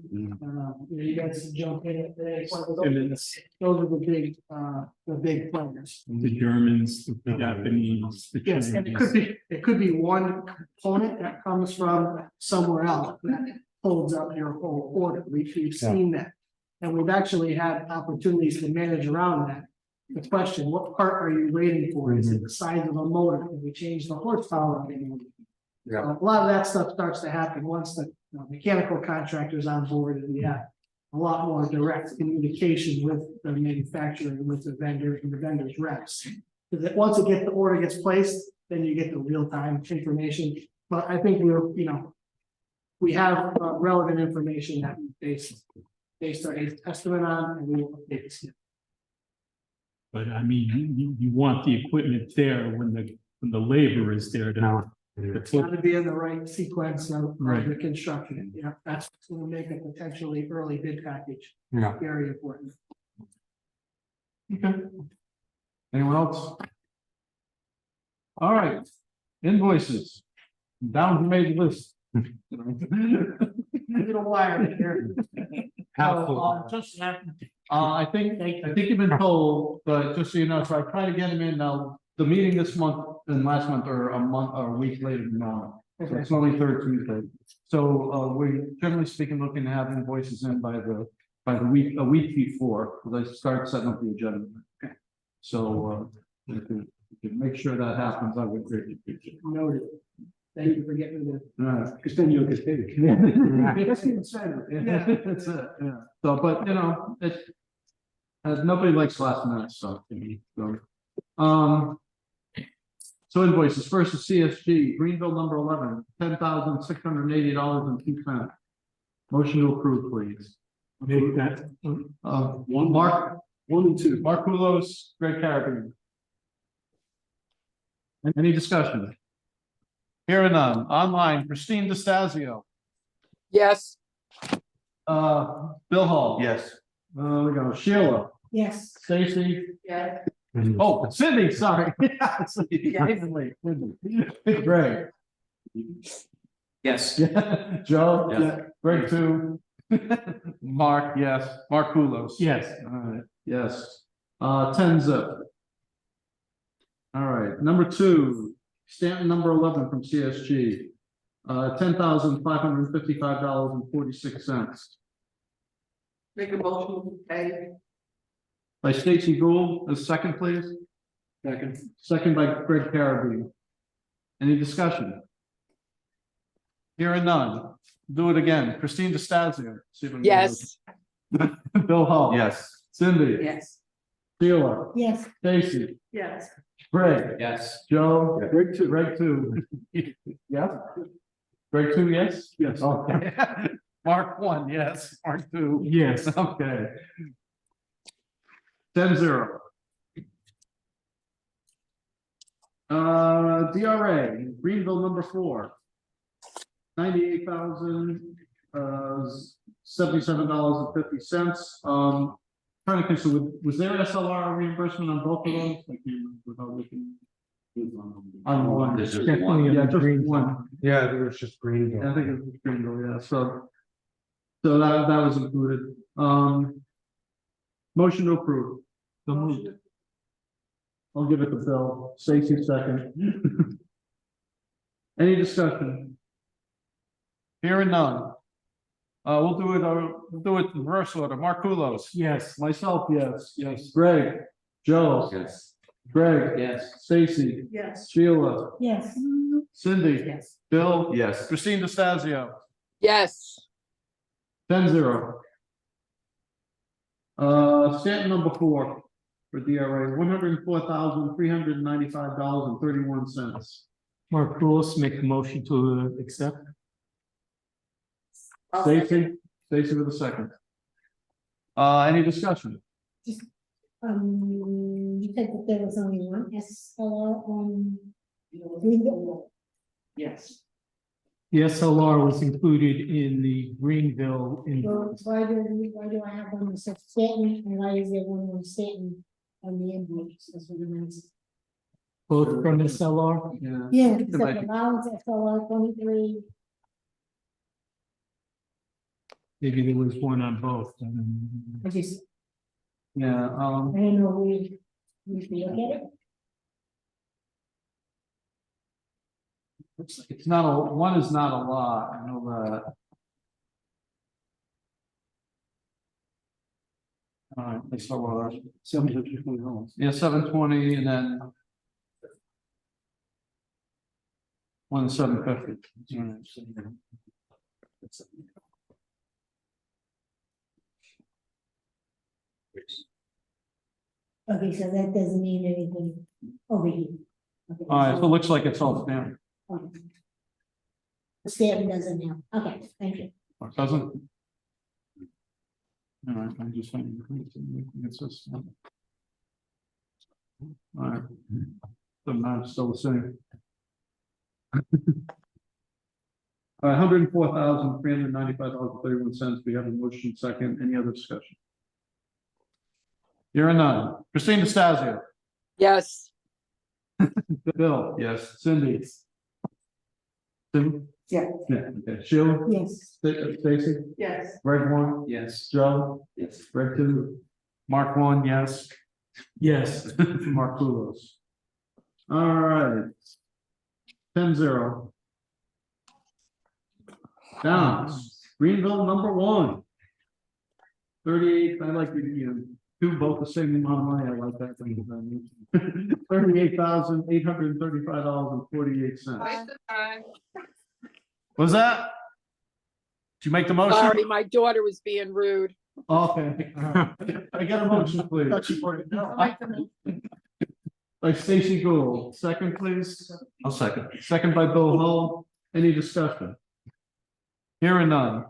you guys jump in at those are the big players. The Germans, the Japanese, the Yes, and Chinese. it could be one component that comes from somewhere else that holds up your whole order. We've seen that. And we've actually had opportunities to manage around that. The question, what part are you waiting for? Is it the size of a motor? Can we change the horsepower? Yeah. A lot of that stuff starts to happen once the mechanical contractor's on board and we have a lot more direct communication with the manufacturer and with the vendors and the vendors reps. Because once the order gets placed, then you get the real-time information. But I think we have relevant information that we based our estimate on, and we will update this. But I mean, you want the equipment there when the labor is there to. It's got to be in the right sequence of Right. the construction. Yeah, that's going to make a potentially early bid package Yeah. very important. Okay. Anyone else? All right, invoices. Down to made list. Little wire here. I think you've been told, but just so you know, so I try to get them in now. The meeting this month and last month are a week later than normal. So it's only third Tuesday. So we generally speaking looking to have invoices in by the week, a week before, because I start setting up the agenda. Okay. So if you can make sure that happens, I would greatly appreciate it. Noted. Thank you for getting me the. Because then you'll get paid. That's the incentive. Yeah, that's it, yeah. So, but nobody likes last minute stuff. So So invoices, first is CSG, Greenville number 11, $10,680.02. Motion to approve, please. Make that, Mark, 1 and 2, Mark Kulos, Greg Carabin. Any discussion? Hearing none, online, Christine DeStazio, yes, Bill Hall. Yes. We go, Sheila, Yes. Stacy, Yeah. oh, Cindy, sorry. Greg. Yes. Joe? Yes. Greg too. Mark, yes. Mark Kulos. yes, All right, yes. 10 zip. All right, number 2, Stanton number 11 from CSG. $10,555.46. Make a motion to pay. By Stacy Gould, a second, please. Second by Greg Carabin. Any discussion? Hearing none. Do it again. Christine DeStazio. See if I can get yes, it. Bill Hall. Yes. Cindy. Yes. Sheila. Yes. Stacy. Yes. Greg. Yes. Joe. Greg too. Greg too. Yeah. Greg too, yes? Yes. Okay. Mark 1, yes. Mark 2. yes, Okay. 10-0. DRA, Greenville number 4. $98,077.50. Trying to consider, was there SLR reimbursement on both of those? I can't remember without looking. On one. There's just definitely one. Yeah, a just green. one. Yeah, there was just I Greenville. think it was Greenville, yeah, so that was included. Motion to approve. So moved. I'll give it to Bill. Stacy second. Any discussion? Hearing none. We'll do it in reverse order. Mark Kulos. Yes, Myself, yes. Yes. Greg. Joe. Yes. Greg. Yes. Stacy. Yes. Sheila. Yes. Cindy. Yes. Bill. Yes. Christine DeStazio. yes, 10-0. Stanton number 4 for DRA, $104,395.31. Mark Rules, make a motion to accept. Stacy with a second. Any discussion? You said that there was only one SLR on Greenville? Yes. The SLR was included in the Greenville Well, invoice. why do I have one that says Stanton, and why is there one on Stanton on the invoice? That's what I'm asking. Both from SLR. Yeah. Yeah, it It might says be- allowance SLR 23. Maybe there was one on both. I just, Yeah, I don't know, we look at it. it's not one is not a lot, I know that. All right, let's start with $720. Yeah, 720 and then. 750. All right, so- Okay, so that doesn't mean anything over here. Okay, All right, so it looks like it's all stamped. okay. The Stanton doesn't have, okay, thank you. Or doesn't? All right, I'm just finding it's just. All right. The amount's still the same. All right, $104,395.31. We have a motion second. Any other discussion? Hearing none. Christine DeStazio. yes, Bill. Yes. Cindy. Cindy? Yeah. Yeah, okay. Sheila. Yes. Stacy. Yes. Greg 1. Yes. Joe. Yes. Greg 2. Mark 1, yes. Yes, Mark Kulos. All right. 10-0. Down. Greenville number 1. 38, I like you do both the same amount of money, I like that thing. $38,835.48. Was that? Did you make the motion? sorry, my daughter was being rude. Okay. I got a motion, please. by Stacy Gould, second please. I'll second. Second by Bill Hull. Any discussion? Hearing none.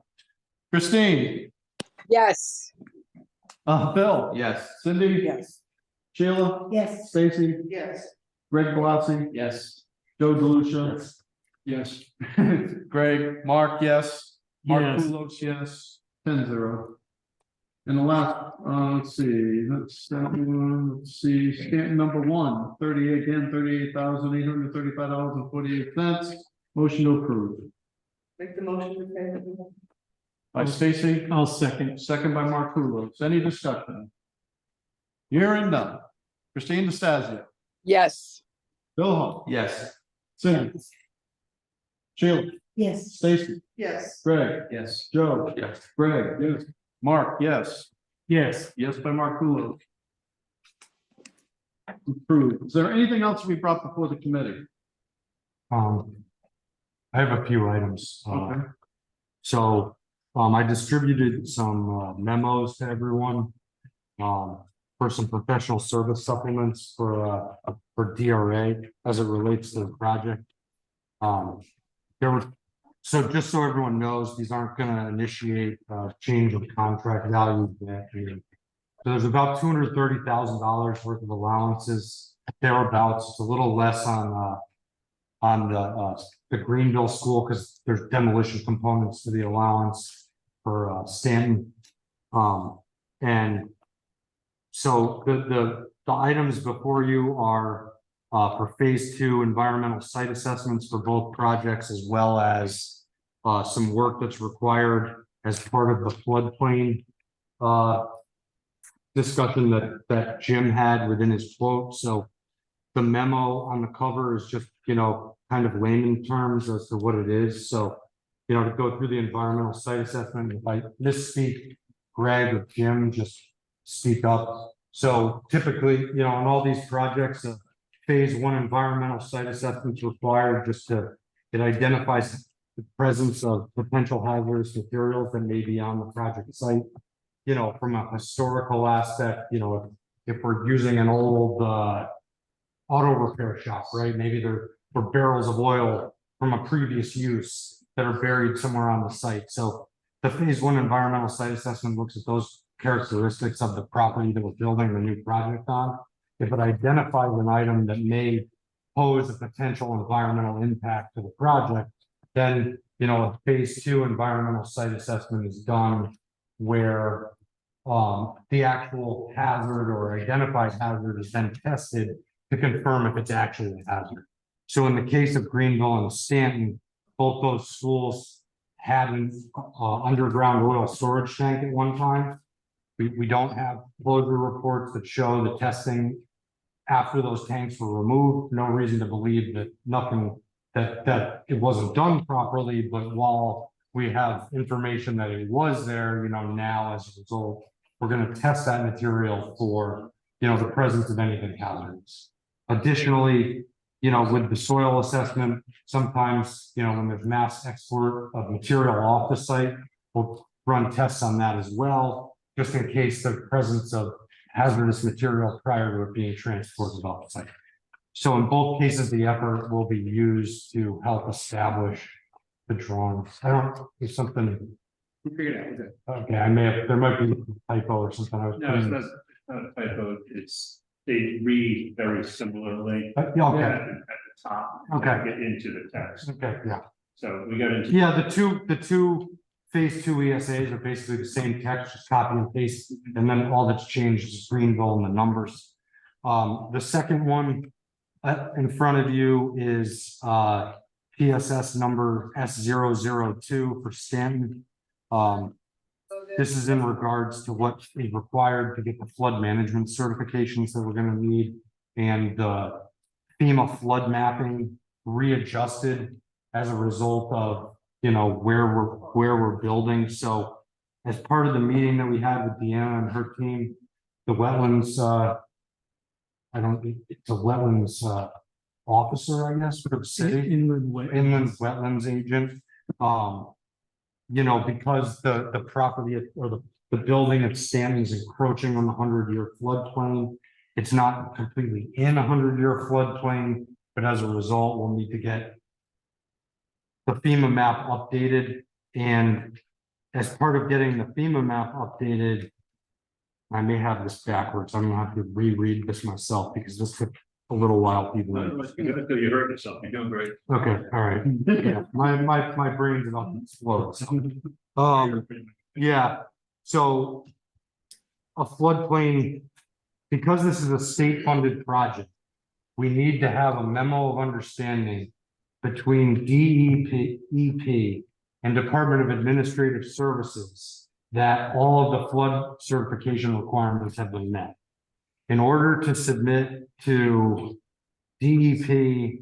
Christine, Yes. Bill, Yes. Cindy, Yes. Sheila, Yes, Stacy, Yes. Greg Blasey, Yes. Joe DeLucia. Yes. Greg, Mark, yes. Mark Yes. Kulos, yes. 10-0. And the last, let's see, let's see, Stanton number 1, 38,835.48. Motion to approve. Make the motion to pay. By Stacy, I'll second. second by Mark Kulos. Any discussion? Hearing none. Christine DeStazio, Yes. Bill Hull, Yes. Cindy, Sheila, yes, Stacy, Yes. Greg, Yes. Joe, Yes. Greg, yes. Mark, yes. Yes. Yes by Mark Kulos. Approved. Is there anything else we brought before the committee? I have a few items. Okay. So, I distributed some memos to everyone. For some professional service supplements for DRA as it relates to the project. So just so everyone knows, these aren't gonna initiate change of contract value yet. So there's about $230,000 worth of allowances thereabouts. It's a little less on the Greenville school because there's demolition components to the allowance for Stanton. And so the items before you are for phase 2 environmental site assessments for both projects, as well as some work that's required as part of the floodplain discussion that Jim had within his quote. So the memo on the cover is just, kind of layman terms as to what it is. So, to go through the environmental site assessment, if I misspeak, Greg or Jim, just speak up. So typically, on all these projects, phase 1 environmental site assessments required it identifies the presence of potential hazardous materials that may be on the project site. From a historical aspect, if we're using an old auto repair shop, right? Maybe they're for barrels of oil from a previous use that are buried somewhere on the site. So the phase 1 environmental site assessment looks at those characteristics of the property that we're building the new project on. If it identifies an item that may pose a potential environmental impact to the project, then, a phase 2 environmental site assessment is done where the actual hazard or identified hazard is then tested to confirm if it's actually a hazard. So in the case of Greenville and Stanton, both those schools had an underground oil storage tank at one time. We don't have closure reports that show the testing after those tanks were removed. No reason to believe that that it wasn't done properly, but while we have information that it was there, now as a result, we're going to test that material for, the presence of anything hazardous. Additionally, with the soil assessment, sometimes, when there's mass export of material off the site, we'll run tests on that as well, just in case the presence of hazardous material prior to it being transported off the site. So in both cases, the effort will be used to help establish the drawings. I don't, there's something. We figured it out. Okay, there might be a typo or something. No, it's not a typo. They read very similarly. Okay. At the top. Okay. Get into the text. Okay, yeah. So we got into. Yeah, the two phase 2 ESAs are basically the same text, just copy and paste, and then all that's changed is Greenville and the numbers. The second one in front of you is PSS number S002 for Stanton. This is in regards to what is required to get the flood management certifications that we're going to need, and the FEMA flood mapping readjusted as a result of where we're building. So as part of the meeting that we had with Deanna and her team, the wetlands it's a wetlands officer, I guess, for the city, inland wetlands agent. Because the property or the building at Stanton is encroaching on the 100-year floodplain, It's not completely in a 100-year floodplain, but as a result, we'll need to get the FEMA map updated, and as part of getting the FEMA map updated, I may have this backwards. I'm gonna have to reread this myself because this took a little while. People. You heard yourself, you're doing great. Okay, all right. Yeah, my brain's about to explode. So, yeah, so a floodplain, because this is a state-funded project, we need to have a memo of understanding between DEP and Department of Administrative Services that all of the flood certification requirements have been met. In order to submit to DEP,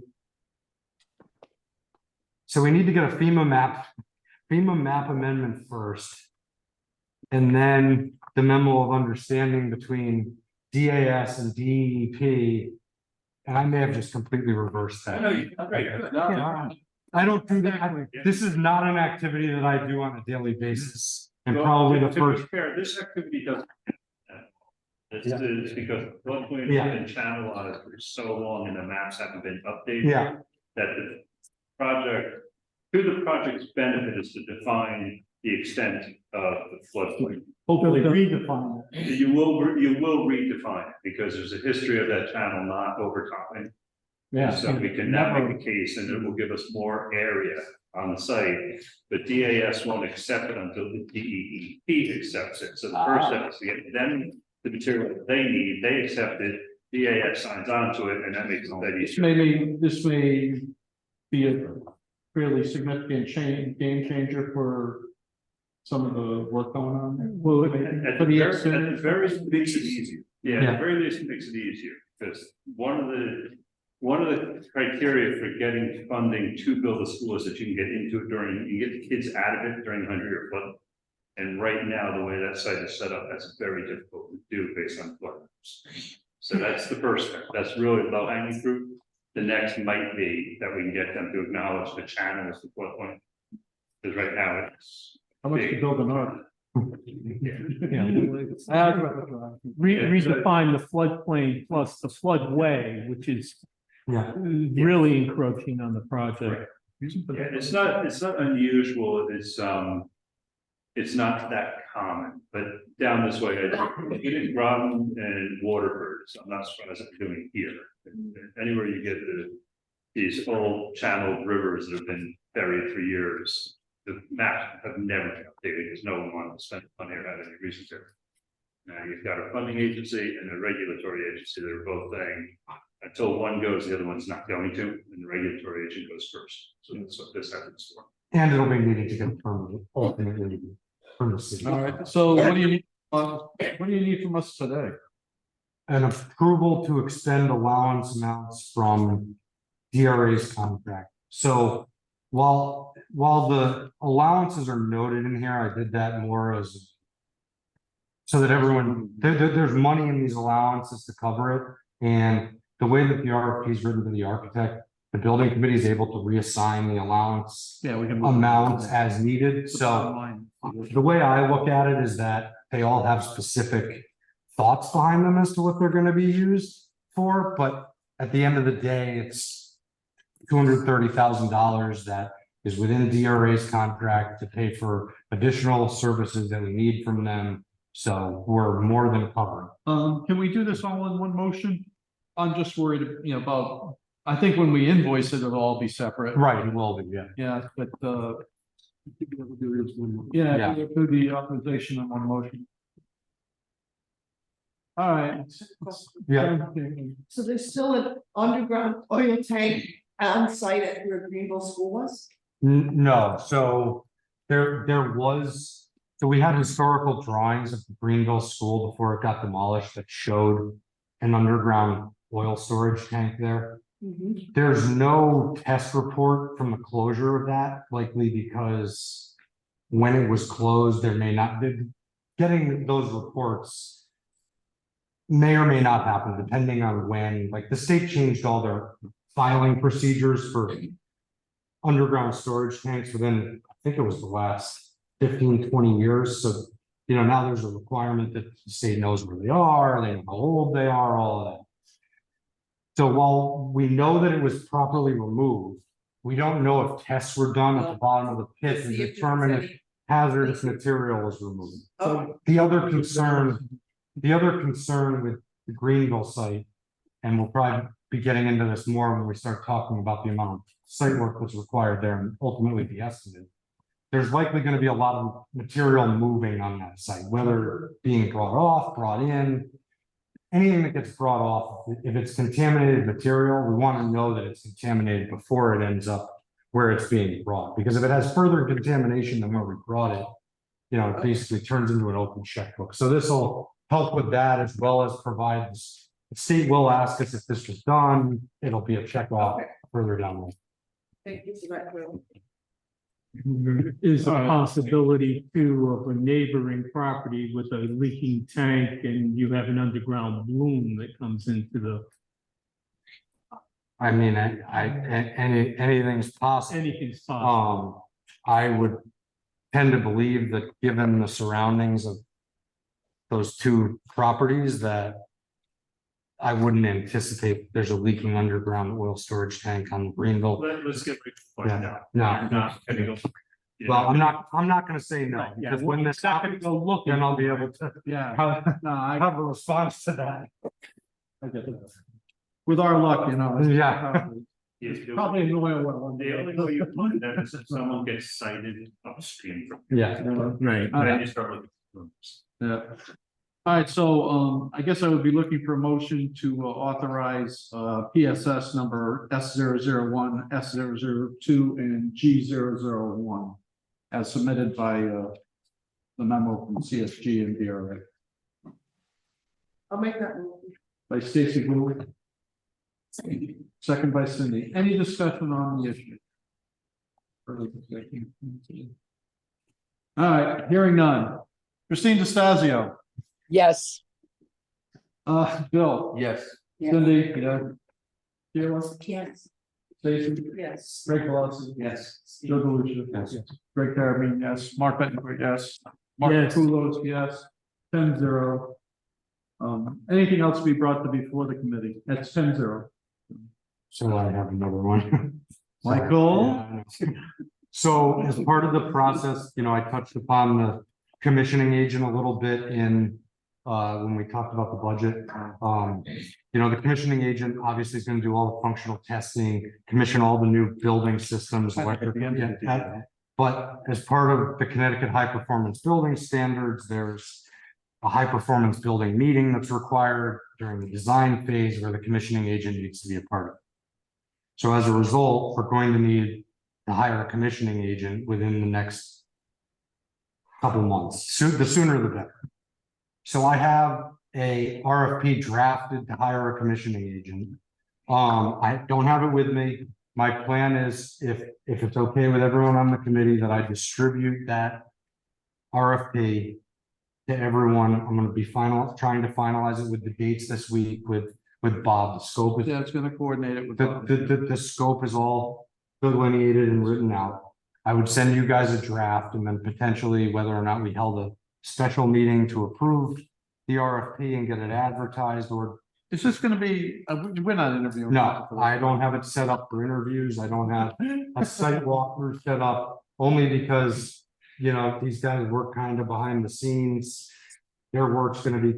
so we need to get a FEMA map amendment first. And then the memo of understanding between DAS and DEP. And I may have just completely reversed that. I don't do that. This is not an activity that I do on a daily basis. And probably the To first. be fair, this activity doesn't. This is because the floodplain Yeah. has been channelized for so long and the maps haven't been updated. Yeah. That the project, to the project's benefit is to define the extent of the floodplain. Hopefully redefine it. You will redefine it because there's a history of that channel not overtopping. Yeah. So we can now make a case and it will give us more area on the site, but DAS won't accept it until the DEP accepts it. So the first step is to get them the material that they need, they accept it, DAS signs on to it, and that makes it that easier. This may be a fairly significant game changer for some of the work going on there. Well, At the very least, it makes it easier. Yeah, at the very least, it makes it easier, because one of the criteria for getting funding to build a school is that you can get into it you get the kids out of it during the 100-year flood. And right now, the way that site is set up, that's very difficult to do based on flood maps. So that's the first step. That's really low hanging fruit. The next might be that we can get them to acknowledge the channel as the floodplain. Because right now it's. How much to build an ark? Redefine the floodplain plus the floodway, which is really encroaching on the project. Yeah, it's not unusual. It's not that common, but down this way, I did Groton and Waterford, so I'm not surprised that we're doing it here. Anywhere you get these old channeled rivers that have been buried for years, the maps have never been updated because no one wanted to spend money or had any reason to. Now you've got a funding agency and a regulatory agency that are both saying until one goes, the other one's not going to, and the regulatory agent goes first. So that's what this happens for. And it'll be needed to get from ultimately from the city. All right, so what do you need? What do you need from us today? An approval to extend allowance amounts from DRA's contract. So while the allowances are noted in here, I did that more as so that everyone there's money in these allowances to cover it. And the way that the RFP is written to the architect, the building committee is able to reassign the allowance amounts as needed. So the way I look at it is that they all have specific thoughts behind them as to what they're going to be used for. But at the end of the day, it's $230,000 that is within DRA's contract to pay for additional services that we need from them. So we're more than covered. Can we do this all in one motion? I'm just worried, about, I think when we invoice it, it'll all be separate. Right, it will be, yeah. Yeah, but, yeah, do the authorization in one motion. All right. Yeah. So there's still an underground oil tank on site at where Greenville School was? No, so there was, so we had historical drawings of the Greenville School before it got demolished that showed an underground oil storage tank there. There's no test report from the closure of that, likely because when it was closed, there may not be getting those reports may or may not happen depending on when, like the state changed all their filing procedures for underground storage tanks within, I think it was the last 15, 20 years. So now there's a requirement that the state knows where they are, they know how old they are, all of that. So while we know that it was properly removed, we don't know if tests were done at the bottom of the pit to determine if hazardous material was removed. Oh. The other concern with the Greenville site, and we'll probably be getting into this more when we start talking about the amount of site work that's required there and ultimately the estimate. There's likely going to be a lot of material moving on that site, whether being brought off, brought in. Anything that gets brought off, if it's contaminated material, we want to know that it's contaminated before it ends up where it's being brought. Because if it has further contamination than where we brought it, it basically turns into an open checkbook. So this will help with that, as well as provide, the state will ask us if this was done, it'll be a check off further down the line. Thank you for that, Will. There is a possibility too of a neighboring property with a leaking tank and you have an underground bloom that comes into the. I mean, anything's possible. Anything's possible. I would tend to believe that given the surroundings of those two properties, that I wouldn't anticipate there's a leaking underground oil storage tank on Greenville. Let's get right to the point now. No. You're not gonna go. Well, I'm not gonna say no, because when this happens, Go look. then I'll be able to Yeah, have a response to that. I get that. With our luck, Yeah. Probably an oil well one The day. only way you find that is if someone gets cited upstream from. Yeah. Right. Then you start looking. for rooms. Yeah. All right, so I guess I would be looking for a motion to authorize PSS number S001, S002, and G001 as submitted by the memo from CSG and DRA. I'll make that move. By Stacy Gould. Second by Cindy. Any discussion on the issue? All right, hearing none. Christine DeStazio. Yes. Bill. Yes. Cindy. Yeah. Sheila. Yes. Stacy. Yes. Greg Velocity. Yes. Joe DeLucia. Yes. Greg Carabin, yes. Mark Betancourt, yes. Mark Yes. Kulos, yes. 10-0. Anything else to be brought to before the committee? That's 10-0. So I have another one. Michael? So as part of the process, I touched upon the commissioning agent a little bit in when we talked about the budget. The commissioning agent obviously is going to do all the functional testing, commission all the new building systems, but as part of the Connecticut high performance building standards, there's a high performance building meeting that's required during the design phase where the commissioning agent needs to be a part of it. So as a result, we're going to need to hire a commissioning agent within the next couple months. The sooner the better. So I have a RFP drafted to hire a commissioning agent. I don't have it with me. My plan is if it's okay with everyone on the committee that I distribute that RFP to everyone. I'm going to be trying to finalize it with the dates this week with Bob. The scope is Yeah, it's gonna coordinate it with. the scope is all delineated and written out. I would send you guys a draft and then potentially whether or not we held a special meeting to approve the RFP and get it advertised, or Is this gonna be, we're not interviewing. no, I don't have it set up for interviews. I don't have a site walkthrough set up only because, these guys work kind of behind the scenes. Their work's gonna be,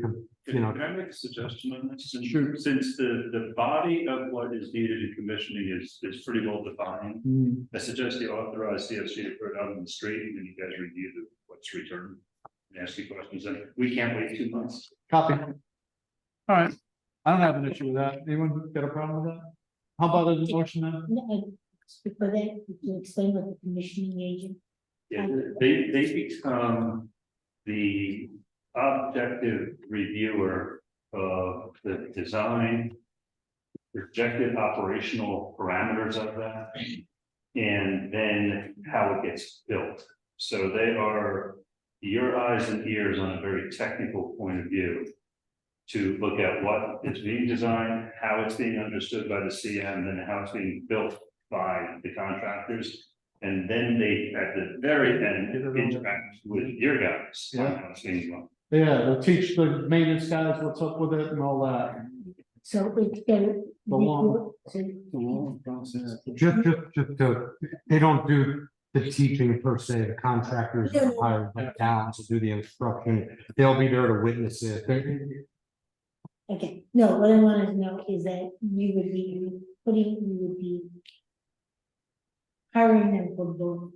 Can I make a suggestion on this? Sure. Since the body of what is needed in commissioning is pretty well defined. I suggest you authorize CSG to put it out on the street and then you guys review what's returned and ask you questions. And we can't wait 2 months. Copy. All right, I don't have an issue with that. Anyone got a problem with that? How about a motion then? Before that, could you explain what the commissioning agent? Yeah, they become the objective reviewer of the design, projected operational parameters of that, and then how it gets built. So they are your eyes and ears on a very technical point of view to look at what is being designed, how it's being understood by the CM, and how it's being built by the contractors. And then they, at the very end, interact with your guys. on how it's being run. Yeah, they'll teach the maintenance guys what's up with it and all that. So it's the. The long- Just to, they don't do the teaching per se, the contractors are hired down to do the instruction. They'll be there to witness it. Okay, no, what I wanted to know is that you would be hiring them for both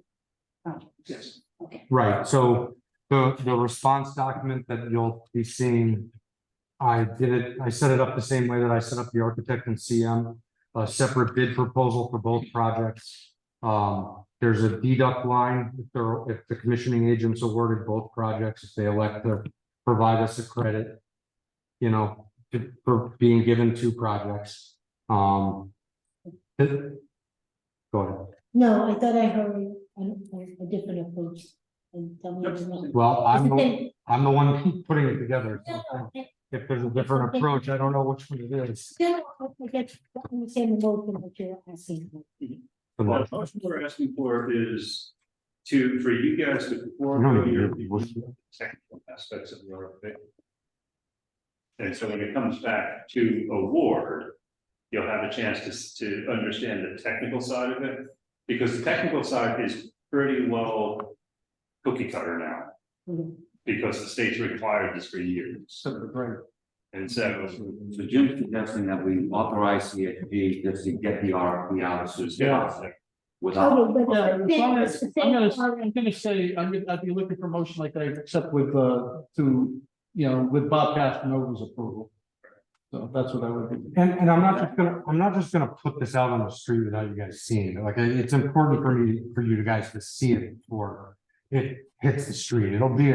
projects. Yes. Okay. Right, so the response document that you'll be seeing. I set it up the same way that I set up the architect and CM, a separate bid proposal for both projects. There's a deduct line if the commissioning agents awarded both projects, if they elect to provide us a credit. You know, for being given two projects. Go ahead. No, I thought I heard a different approach. And tell me what's Well, wrong. I'm the one putting it together. No, no, If there's a different approach, I don't know which one it is. I get, I understand the motion that you're asking. Well, the motion we're asking for is for you guys to perform No, your no, technical aspects of the RFP. And so when it comes back to award, you'll have a chance to understand the technical side of it. Because the technical side is pretty well cookie cutter now. Because the state's required this for years. And so. So Jim's suggesting that we authorize CHP just to get the RFP out as soon as possible. Without. Okay, but Yeah, the I'm thing- the thing gonna already- say, I'd be looking for motion like that, except with, with Bob Castanova's approval. So that's what I would do. And I'm not just gonna put this out on the street without you guys seeing it. Like, it's important for you guys to see it before it hits the street. It'll be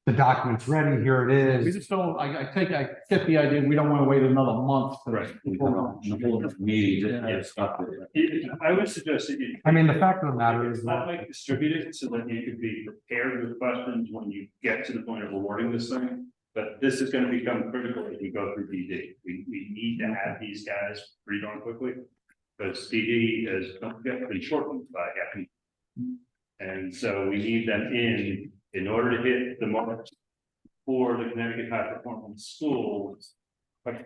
the document's ready, here it We is. just don't, I get the idea, we don't wanna wait another month. Right. Meeting, just get stuff with it. I would suggest that you. I mean, the fact of the matter is. Not like distribute it so that you could be prepared with questions when you get to the point of awarding this thing. But this is gonna become critical as we go through DD. We need to have these guys pretty darn quickly. Because DD is, don't forget, been shortened by half. And so we need them in order to hit the mark for the Connecticut High Performance Schools.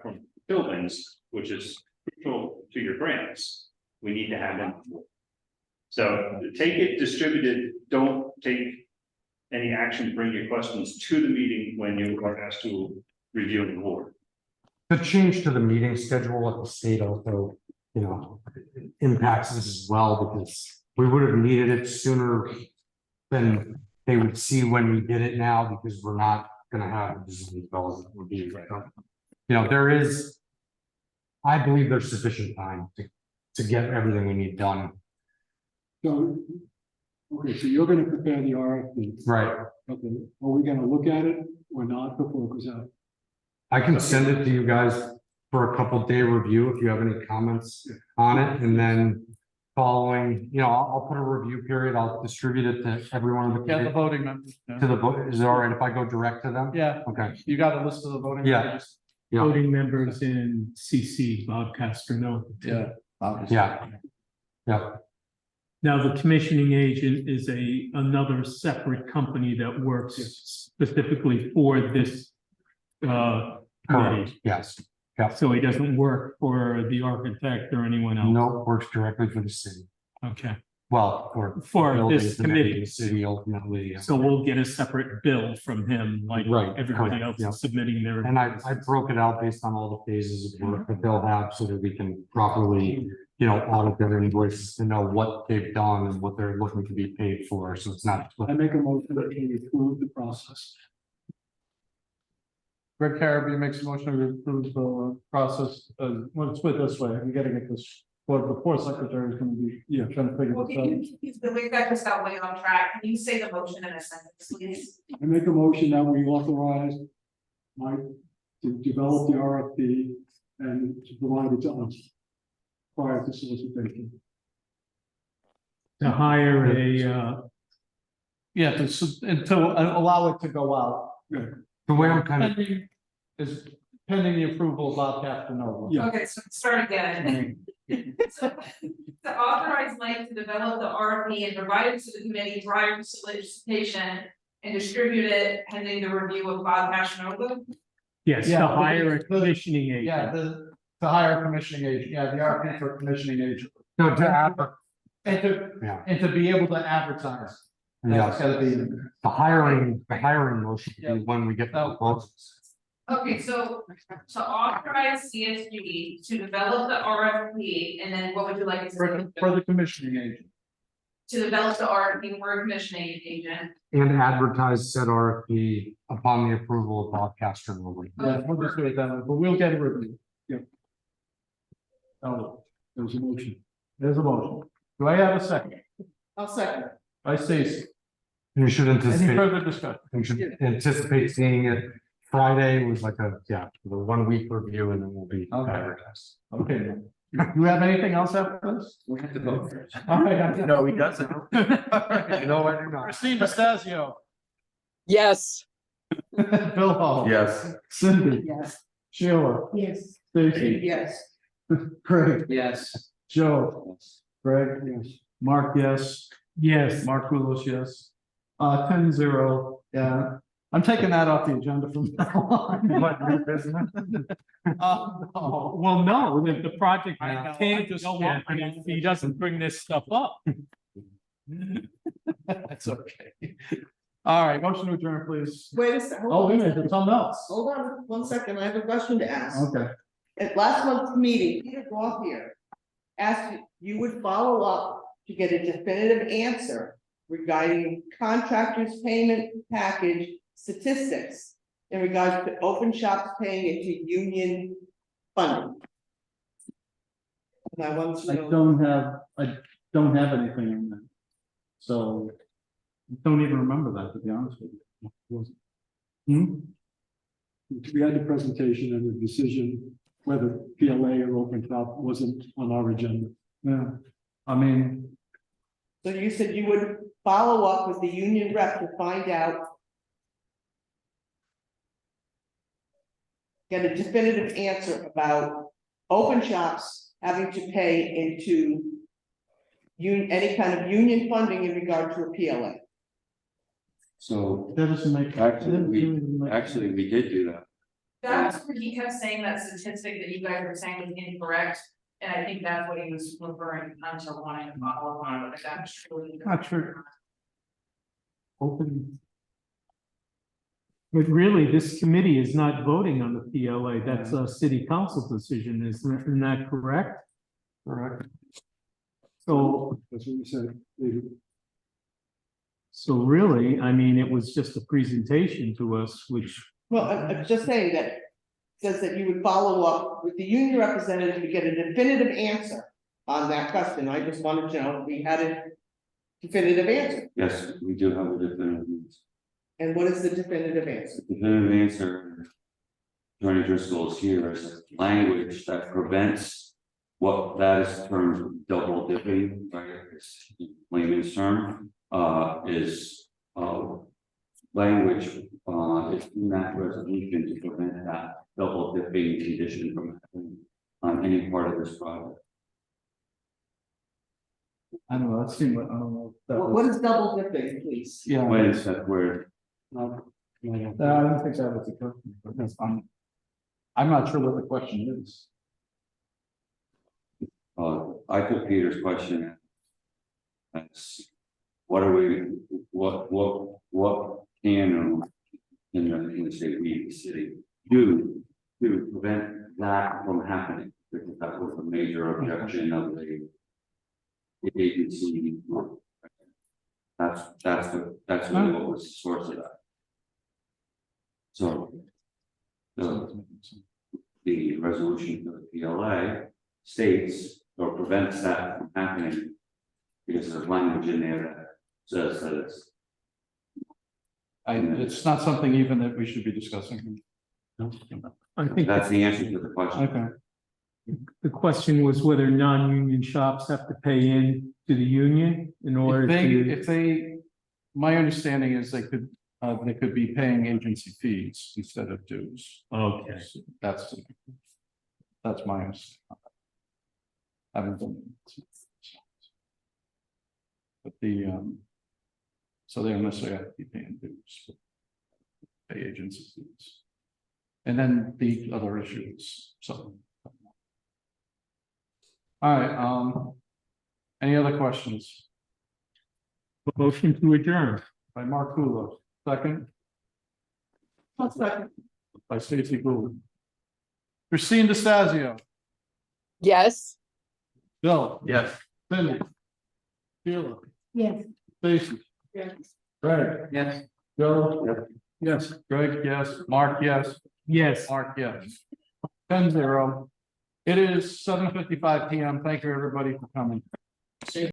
From buildings, which is crucial to your grants, we need to have them. So take it distributed, don't take any action, bring your questions to the meeting when you are asked to review an award. The change to the meeting schedule at the state also, impacts this as well, because we would have needed it sooner than they would see when we did it now, because we're not gonna have design development review. There is, I believe there's sufficient time to get everything we need done. So, okay, so you're gonna prepare the RFP. Right. Okay, are we gonna look at it or not before it goes out? I can send it to you guys for a couple-day review if you have any comments on it, and then following, I'll put a review period, I'll distribute it to every one of the. Yeah, the voting members. To the vote, is it all right if I go direct to them? Yeah. Okay. You got a list of the voting. Yeah. members? Yeah. Voting members in CC, Bob Castronova. Yeah. Yeah. Now, the commissioning agent is another separate company that works specifically for this committee. Correct. Yes. Yeah. So he doesn't work for the architect or anyone else. No, works directly for the city. Okay, Well, for buildings this and committee. the city ultimately. So we'll get a separate bill from him, like Right, everybody correct, else yeah. is submitting their. And I broke it out based on all the phases of work that they'll have so that we can properly, audit their invoices to know what they've done and what they're looking to be paid for. So it's not. I make a motion that we approve the process. Greg Carabby makes a motion to approve the process, let's put it this way, I'm getting at this, the poor secretary is gonna be, trying to figure Well, this can out. you, we got just got way off track. Can you say the motion in a sentence, please? I make a motion that we authorize Mike to develop the RFP and to provide it to us prior to solicitation. To hire a, Yeah, to allow it to go out. The way I'm kind of. Pending the approval of Bob Castanova. Yeah. Okay, so start again. To authorize Mike to develop the RFP and provide it to the committee prior to solicitation and distribute it pending the review of Bob Cashinova. Yes, Yeah, to hire a commissioning Yeah, agent. to hire a commissioning agent, yeah, the RFP for a commissioning agent. No, to adver- yeah, And to be able to advertise. yeah, That's gotta be in there. the hiring motion is when we get the proposals. Okay, so to authorize CSG to develop the RFP, and then what would you like it to say? For the commissioning agent. To develop the RFP for a commissioning agent. And advertise said RFP upon the approval of Bob Castro. Yeah, we'll just do it that way, but we'll get a review. Yep. Oh, there's a motion. There's a motion. Do I have a second? I'll second. I see. You should Any anticipate, further discussion? you should anticipate seeing it. Friday was like the 1 week review and then we'll be Okay. advertised. Okay. Do you have anything else after this? We have to vote first. All right. No, he doesn't. No, I do not. Christine Stasio. Yes, Bill Hall. Yes. Cindy. Yes. Sheila. Yes. Stacy. Yes. Craig. Yes. Joe. Greg. Yes. Mark, yes. Yes, Mark Kulos, yes. 10-0, yeah. I'm taking that off the agenda from now on. No. well, no, the project I know, I can't just go want- on if he doesn't bring this stuff up. That's okay. All right, motion to adjourn, please. Wait a second. Oh, wait a minute, there's something else. Hold on 1 second, I have a question to ask. Okay. At last month's meeting, Peter Goff here asked you would follow up to get a definitive answer regarding contractors' payment package statistics in regards to open shops paying into union funding. And I want to I know, don't have anything in there. So, Don't even remember that, to be honest with you. we had the presentation and the decision whether PLA or open top wasn't on our agenda. Yeah, I mean, so you said you would follow up with the union rep to find out. Get a definitive answer about open shops having to pay into any kind of union funding in regard to a PLA. So that doesn't make. actually, we did do that. That's where he kept saying that statistic that you guys were saying was incorrect, and I think that's what he was referring to wanting to follow on, but that's truly. Not true. Open. But really, this committee is not voting on the PLA. That's a city council decision, isn't that correct? Correct. So, That's what we said. so really, I mean, it was just a presentation to us, which, Well, I'm just saying that says that you would follow up with the union representative to get a definitive answer on that question. I just wanted to know if we had a definitive answer. Yes, we do have a definitive answer. And what is the definitive answer? The definitive answer, Attorney Driscoll is here, is language that prevents what that is termed double dipping, right? It's layman's term, is language, is in that resolution to prevent that double dipping condition from happening on any part of this project. I don't know, that seemed, I don't know. if that What was- is double dipping, please? Yeah. When it's that word, No, I don't think that was the question, because I'm not sure what the question is. I put Peter's question as, what are we, what can in the state, we, the city, do to prevent that from happening? Because that was a major objection of the agency. That's really what was the source of that. So the resolution for the PLA states or prevents that from happening because there's language in there that says that it's. It's not something even that we should be discussing. I think That's the answer to the question. Okay, the question was whether non-union shops have to pay in to the union in order if they, my understanding is they could be paying agency fees instead of dues. Okay. That's my understanding. haven't done it. But so they don't necessarily have to be paying dues. But pay agencies dues. And then the other issues, so. All right, any other questions? Motion to adjourn. By Mark Kulo, second. One second. By Stacy Gould. Christine DeStazio, Yes. Bill, Yes. Cindy. Sheila, Yes. Stacy, Yes. Greg, Yes. Bill. Yes, Greg, yes, Mark, yes, Yes. Mark, yes. 10-0. It is 7:55 PM. Thank you, everybody, for coming.